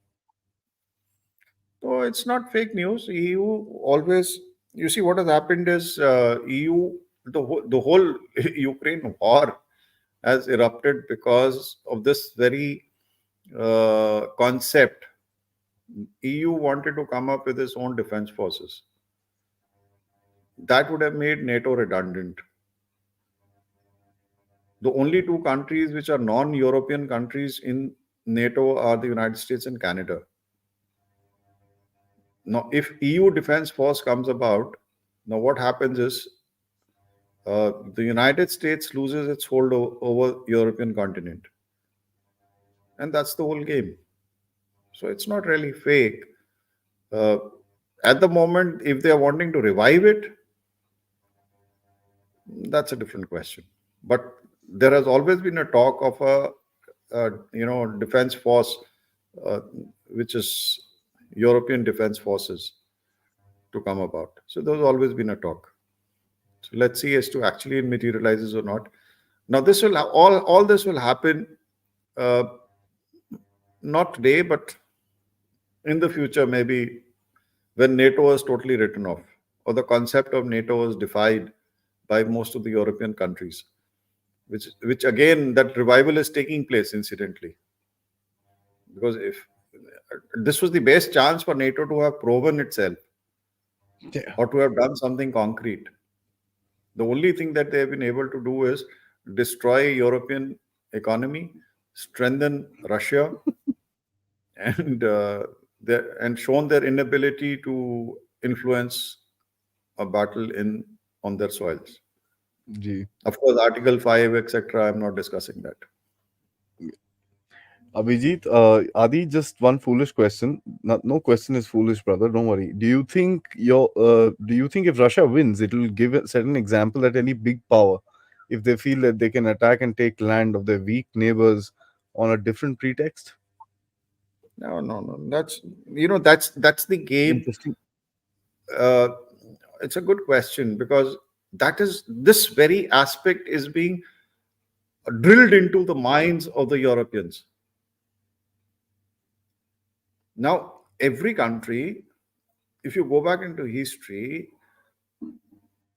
So it's not fake news. EU always, you see, what has happened is EU, the whole Ukraine war. has erupted because of this very concept. EU wanted to come up with its own defense forces. That would have made NATO redundant. The only two countries which are non European countries in NATO are the United States and Canada. Now, if EU defense force comes about, now what happens is the United States loses its hold over European continent, and that's the whole game. So it's not really fake. Uh, at the moment, if they are wanting to revive it, that's a different question. But there has always been a talk of a defense force, uh, which is European defense forces to come about. So there's always been a talk. So let's see as to actually it materializes or not. Now this will all this will happen uh, not today, but in the future, maybe when NATO was totally written off, or the concept of NATO was defied by most of the European countries, which again that revival is taking place incidentally, because if this was the best chance for NATO to have proven itself Yeah. or to have done something concrete. The only thing that they have been able to do is destroy European economy, strengthen Russia, and and shown their inability to influence a battle in on their soils. Gee. Of course, Article 5, etc. I'm not discussing that. Abhijit, Adi, just one foolish question. No question is foolish, brother. Don't worry. Do you think if Russia wins, it will set an example that any big power, if they feel that they can attack and take land of their weak neighbors on a different pretext? No, no, no. That's the game. Interesting. Uh, it's a good question because that is this very aspect is being drilled into the minds of the Europeans. Now, every country, if you go back into history,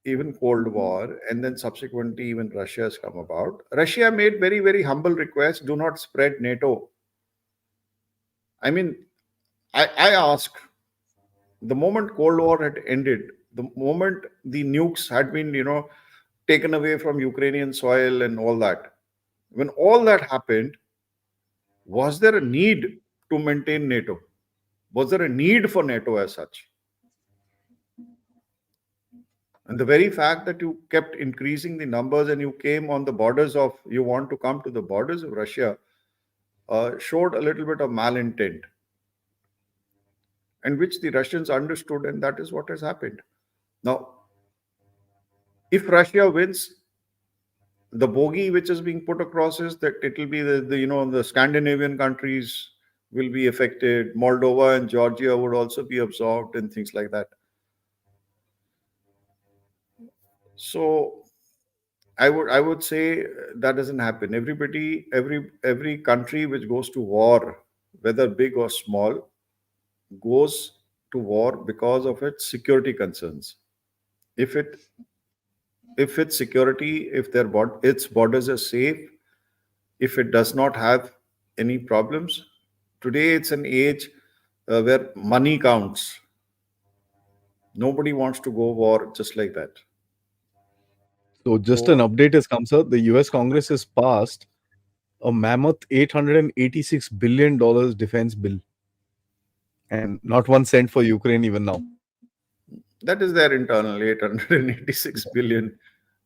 even Cold War, and then subsequently even Russia has come about. Russia made very, very humble requests: do not spread NATO. I mean, I ask, the moment Cold War had ended, the moment the nukes had been, taken away from Ukrainian soil and all that, when all that happened, was there a need to maintain NATO? Was there a need for NATO as such? And the very fact that you kept increasing the numbers and you came on the borders of, you want to come to the borders of Russia, showed a little bit of malintent, and which the Russians understood, and that is what has happened. Now, if Russia wins, the bogey which is being put across is that it will be the Scandinavian countries will be affected, Moldova and Georgia would also be absorbed, and things like that. So I would say that doesn't happen. Every country which goes to war, whether big or small, goes to war because of its security concerns. If it if its security, if its borders are safe, if it does not have any problems, today it's an age where money counts. Nobody wants to go war just like that. So, just an So update has come, sir. The US Congress has passed a mammoth $886 billion defense bill, and not 1 cent for Ukraine even now. that is their internal 886 billion,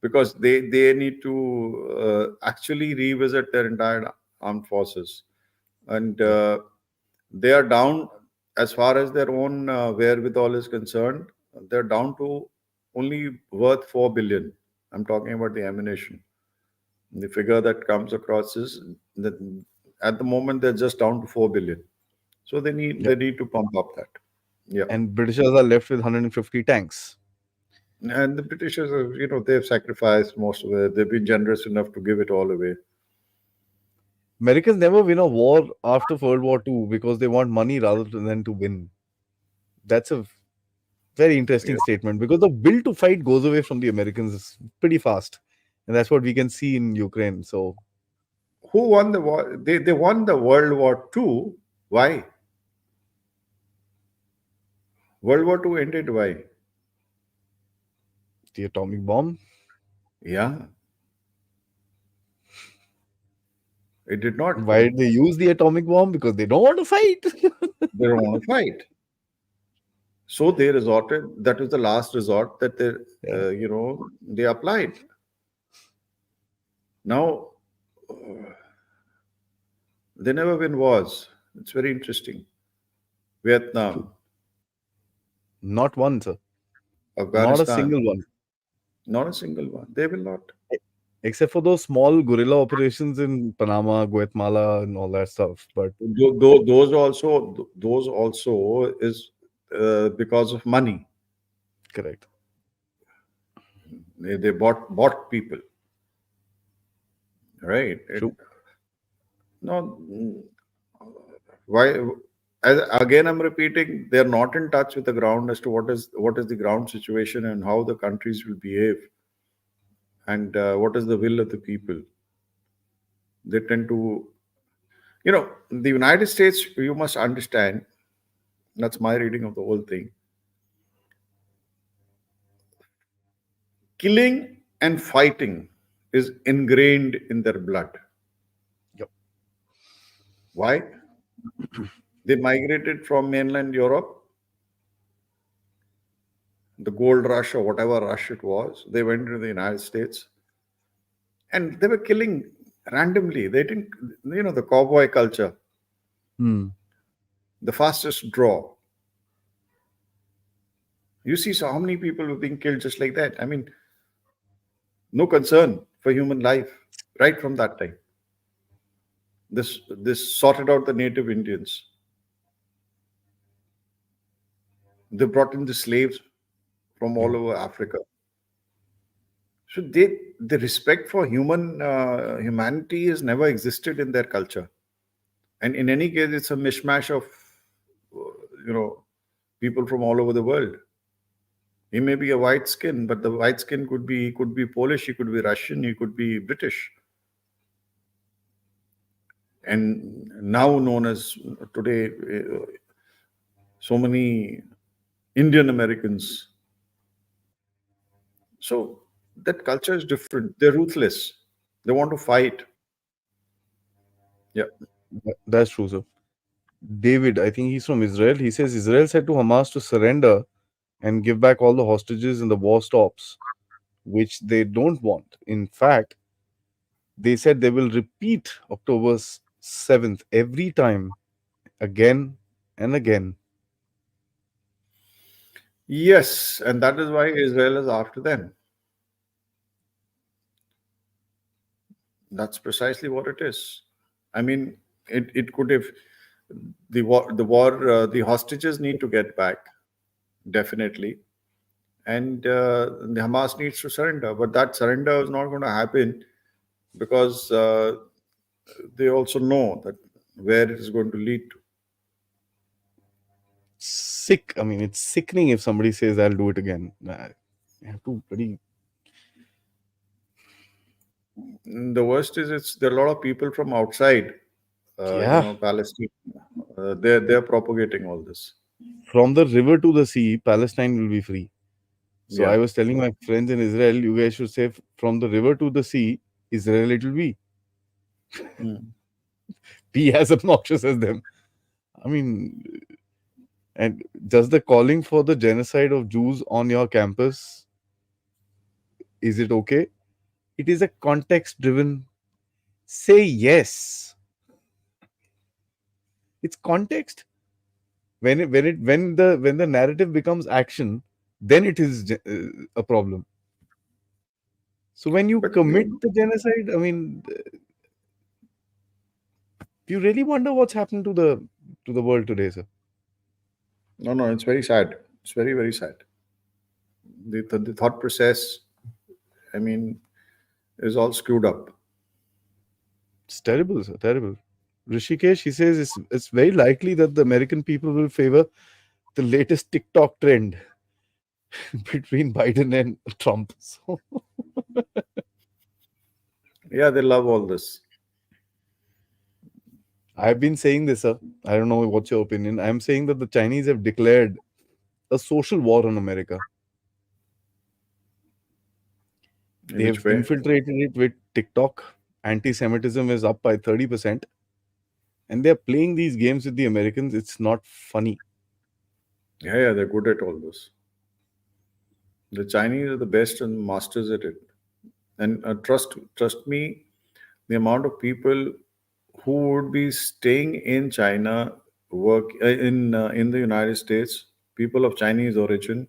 because they need to actually revisit their entire armed forces, and Yeah. they are down as far as their own wherewithal is concerned. They're down to only worth 4 billion. I'm talking about the ammunition. The figure that comes across is that at the moment they're just down to 4 billion. So they need Yeah. they need to pump up that. Yeah. And Britishers are left with 150 tanks. And the Britishers, they've sacrificed most of it. They've been generous enough to give it all away. Americans never win a war after World War II because they want money rather than to win. That's a very interesting Yeah. statement because the will to fight goes away from the Americans pretty fast. And that's what we can see in Ukraine. So, who won the war? They won the World War II. Why? World War II ended why? The atomic bomb. Yeah, it did not. Why did they use the atomic bomb? Because they don't want to fight. They don't want to fight. So they resorted. That was the last resort that they, Yeah, they applied. Now they never win wars. It's very interesting. true. Vietnam, Not one, sir. Not a Afghanistan, single one. not a single one. They will not. Except for those small guerrilla operations in Panama, Guatemala, and all that stuff. But Those also is because of money. correct. They bought people, right? True. No, why? Again, I'm repeating. They're not in touch with the ground as to what is the ground situation and how the countries will behave and what is the will of the people. They tend to, the United States. You must understand. That's my reading of the whole thing. Killing and fighting is ingrained in their blood. Yep. Why? They migrated from mainland Europe, the gold rush or whatever rush it was. They went to the United States and they were killing randomly. They didn't, the cowboy culture, Hmm. the fastest draw. You see, so how many people were being killed just like that? I mean, no concern for human life right from that time. This sorted out the native Indians. They brought in the slaves from Yeah. all over Africa. So the respect for humanity has never existed in their culture, and in any case, it's a mishmash of uh, you know people from all over the world. He may be a white skin, but the white skin could be Polish, he could be Russian, he could be British, and now known as today so many Indian Americans. So that culture is different. They're ruthless. They want to fight. Yeah. That's true, sir. David, I think he's from Israel. He says Israel said to Hamas to surrender and give back all the hostages and the war stops, which they don't want. In fact, they said they will repeat October 7th every time, again and again. Yes, and that is why Israel is after them. That's precisely what it is. I mean, it could have the hostages need to get back definitely, and the Hamas needs to surrender. But that surrender is not going to happen because they also know that where it is going to lead to. Sick. I mean, it's sickening if somebody says, I'll do it again. You have to pretty. The worst is there are a lot of people from outside, Yeah. Palestine. They're propagating all this. From the river to the sea, Palestine will be free. So Yeah. I was telling my friends in Israel, you guys should say from the river to the sea, Israel it will be. Mm. Be as obnoxious as them. I mean, and does the calling for the genocide of Jews on your campus, is it okay? It is a context driven. Say yes. It's context. When the narrative becomes action, then it is a problem. So when you But commit the genocide, I mean, you really wonder what's happened to the world today, sir. no, no, it's very sad. It's very, very sad. The thought process, I mean, is all screwed up. It's terrible, sir. Terrible. Rishikesh, he says it's very likely that the American people will favor the latest TikTok trend between Biden and Trump. So Yeah, they love all this. I've been saying this, sir. I don't know what's your opinion. I'm saying that the Chinese have declared a social war on America. In which They've way? infiltrated it with TikTok. Anti Semitism is up by 30%. And they're playing these games with the Americans. It's not funny. Yeah, they're good at all this. The Chinese are the best and masters at it. And trust me, the amount of people who would be staying in China, work in the United States, people of Chinese origin,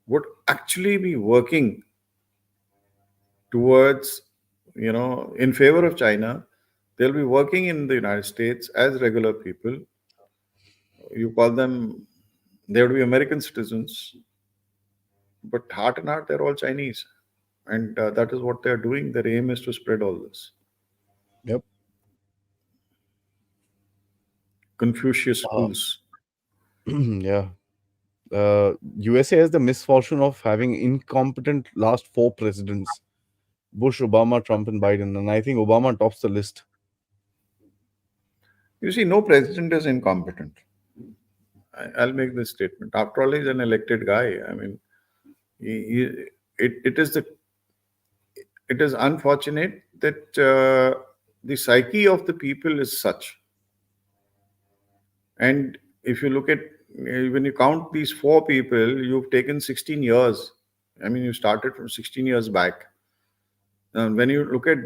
would actually be working towards, in favor of China. They'll be working in the United States as regular people. You call them, they would be American citizens, but heart and heart, they're all Chinese. And that is what they're doing. Their aim is to spread all this Yep. Confucius Uh, schools. yeah. USA has the misfortune of having incompetent last four presidents: Bush, Obama, Trump, and Biden. And I think Obama tops the list. You see, no president is incompetent. I'll make this statement. After all, he's an elected guy. I mean, he, it is it is unfortunate that the psyche of the people is such. And if you look at when you count these four people, you've taken 16 years. I mean, you started from 16 years back. When you look at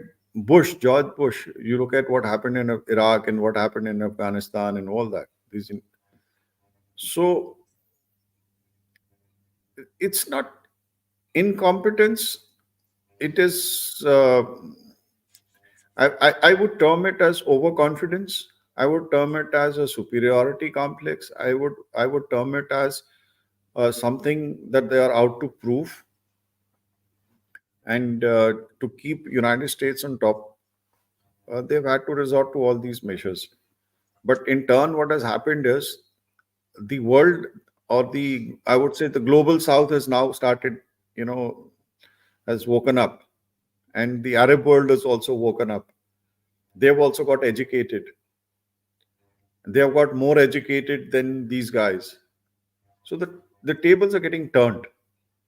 George Bush, you look at what happened in Iraq and what happened in Afghanistan and all that. So it's not incompetence. It is. I would term it as overconfidence. I would term it as a superiority complex. I would term it as something that they are out to prove and to keep United States on top. They've had to resort to all these measures. But in turn, what has happened is the world, or the, I would say, the global South has now started, you know, has woken up, and the Arab world has also woken up. They've also got educated. They have got more educated than these guys. So the tables are getting turned,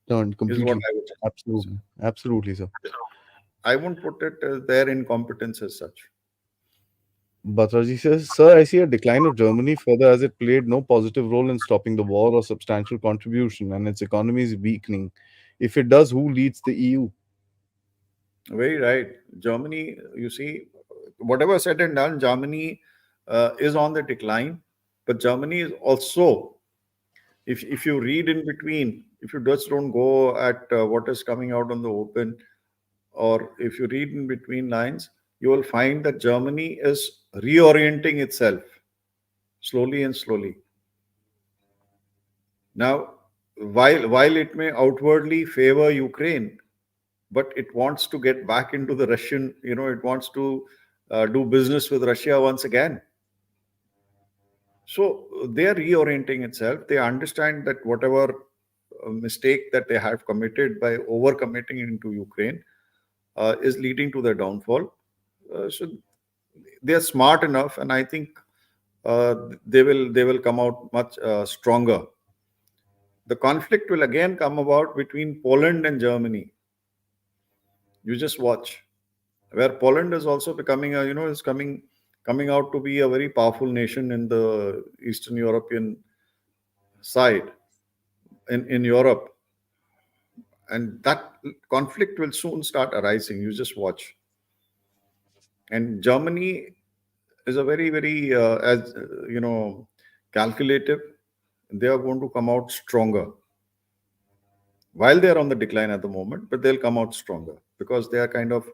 Turned is what completely. I would say. Absolutely. Absolutely, sir. I won't put it as their incompetence as such. Batraji says, Sir, I see a decline of Germany further as it played no positive role in stopping the war or substantial contribution, and its economy is weakening. If it does, who leads the EU? Very right. Germany, you see, whatever said and done, Germany is on the decline. But Germany is also, if you read in between, if you just don't go at what is coming out on the open, or if you read in between lines, you will find that Germany is reorienting itself slowly and slowly. Now, while it may outwardly favor Ukraine, but it wants to get back into the Russian, it wants to do business with Russia once again. So they are reorienting itself. They understand that whatever mistake that they have committed by overcommitting into Ukraine is leading to their downfall. So they are smart enough, and I think they will come out much stronger. The conflict will again come about between Poland and Germany. You just watch, where Poland is also becoming is coming out to be a very powerful nation in the Eastern European side, in Europe, and that conflict will soon start arising. You just watch. And Germany is a very, very as calculative. They are going to come out stronger while they are on the decline at the moment, but they'll come out stronger because they are kind of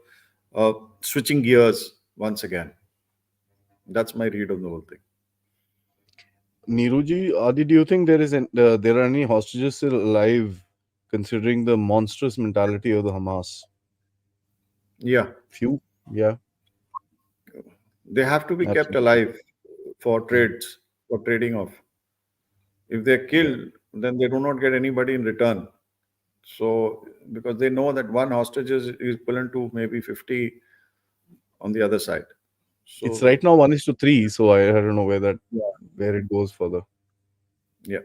uh, switching gears once again. That's my read on the whole thing. Niruji, Adi, do you think there are any hostages still alive, considering the monstrous mentality of the Hamas? Yeah, Few, yeah, they have to be kept absolutely. alive for Mm, trades, for trading off. If they're yeah. killed, then they do not get anybody in return. So, because they know that one hostage is equivalent to maybe 50 on the other side. It's So right now 1:3, so I don't know yeah, where it goes further. yeah.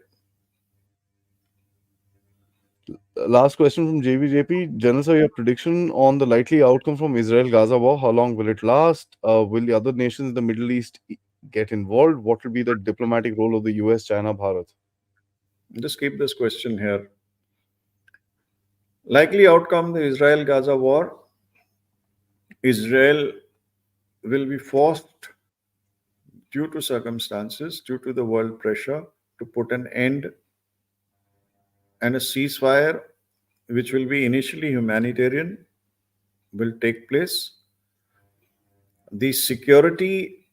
Last question from JVJP. General, sir, your prediction on the likely outcome from Israel-Gaza war. How long will it last? Will the other nations in the Middle East get involved? What will be the diplomatic role of the US, China, Bharat? Just keep this question here. Likely outcome: the Israel-Gaza war. Israel will be forced, due to circumstances, due to the world pressure, to put an end and a ceasefire, which will be initially humanitarian, will take place. The security,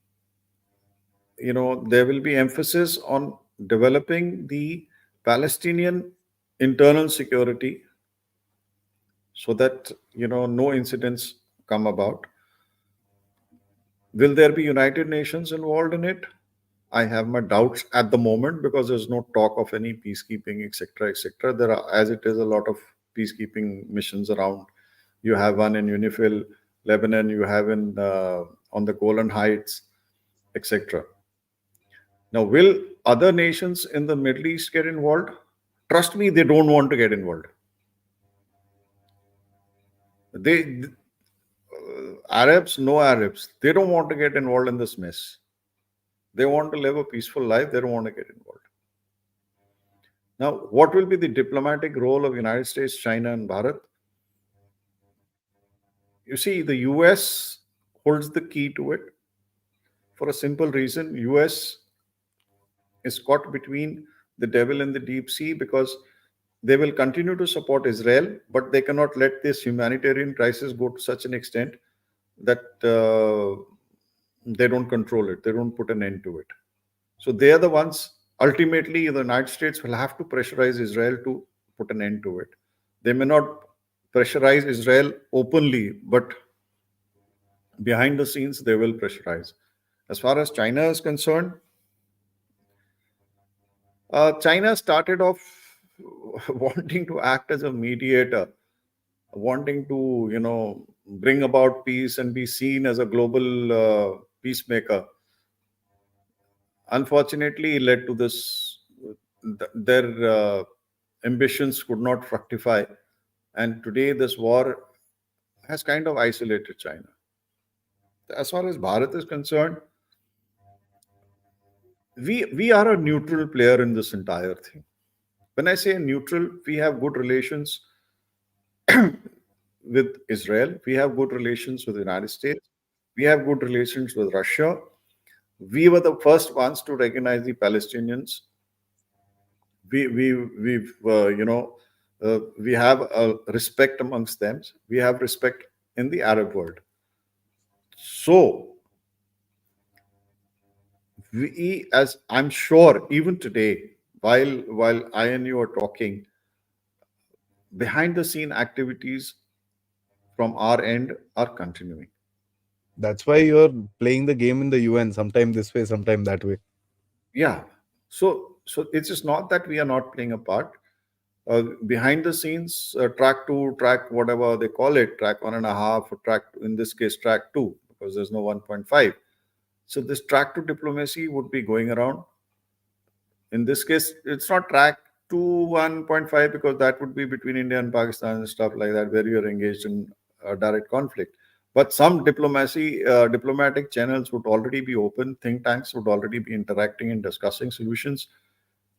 there will be emphasis on developing the Palestinian internal security so that, no incidents come about. Will there be United Nations involved in it? I have my doubts at the moment because there's no talk of any peacekeeping, etc., etc. There are, as it is, a lot of peacekeeping missions around. You have one in UNIFIL, Lebanon. You have in on the Golan Heights, etc. Now, will other nations in the Middle East get involved? Trust me, they don't want to get involved. They Arabs, no Arabs, they don't want to get involved in this mess. They want to live a peaceful life. They don't want to get involved. Now, what will be the diplomatic role of United States, China, and Bharat? You see, the US holds the key to it for a simple reason. US is caught between the devil and the deep sea because they will continue to support Israel, but they cannot let this humanitarian crisis go to such an extent that they don't control it. They don't put an end to it. So they are the ones. Ultimately, the United States will have to pressurize Israel to put an end to it. They may not pressurize Israel openly, but behind the scenes, they will pressurize. As far as China is concerned, China started off wanting to act as a mediator, wanting to, bring about peace and be seen as a global peacemaker. Unfortunately, it led to this. Their ambitions could not fructify, and today this war has kind of isolated China. As far as Bharat is concerned, we are a neutral player in this entire thing. When I say neutral, we have good relations with Israel, we have good relations with the United States, we have good relations with Russia. We were the first ones to recognize the Palestinians. We have a respect amongst them. We have respect in the Arab world. So we, as I'm sure, even today, while I and you are talking, behind the scene activities from our end are continuing. That's why you're playing the game in the UN, sometime this way, sometime that way. Yeah. So it's just not that we are not playing a part. Behind the scenes, track two, track whatever they call it, track 1.5, or track, in this case, track two, because there's no 1.5. So this track to diplomacy would be going around. In this case, it's not track to 1.5 because that would be between India and Pakistan and stuff like that, where you're engaged in direct conflict. But some diplomatic channels would already be open. Think tanks would already be interacting and discussing solutions.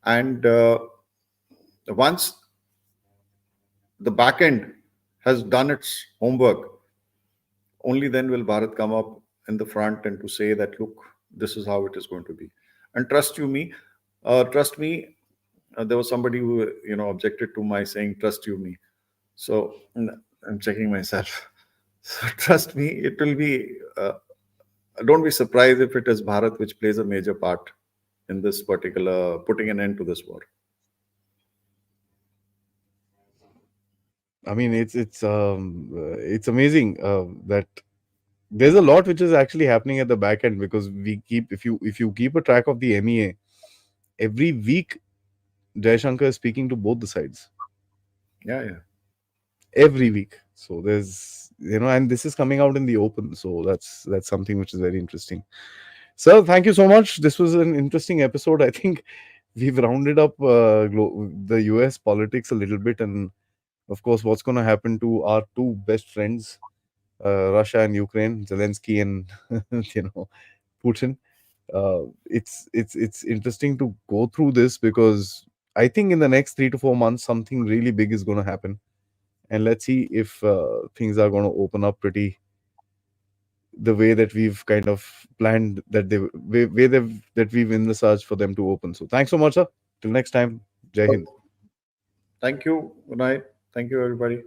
And once the back end has done its homework, only then will Bharat come up in the front and to say that, look, this is how it is going to be. And trust me, there was somebody who objected to my saying trust you me. So I'm checking myself. So trust me, it will be. Don't be surprised if it is Bharat which plays a major part in this particular putting an end to this war. I mean, it's amazing that there's a lot which is actually happening at the back end, because we keep if you keep a track of the MEA, every week Jaishankar is speaking to both the sides. Yeah, yeah. Every week. So there's, and this is coming out in the open. So that's something which is very interesting. Sir, thank you so much. This was an interesting episode. I think we've rounded up the US politics a little bit, and of course, what's going to happen to our two best friends, Russia and Ukraine, Zelensky and Putin. It's interesting to go through this because I think in the next 3 to 4 months something really big is going to happen, and let's see if things are going to open up pretty the way that we've kind of planned that that we've in the search for them to open. So thanks so much, sir. Till next time, Jai Hind. Thank you. Good night. Thank you, everybody.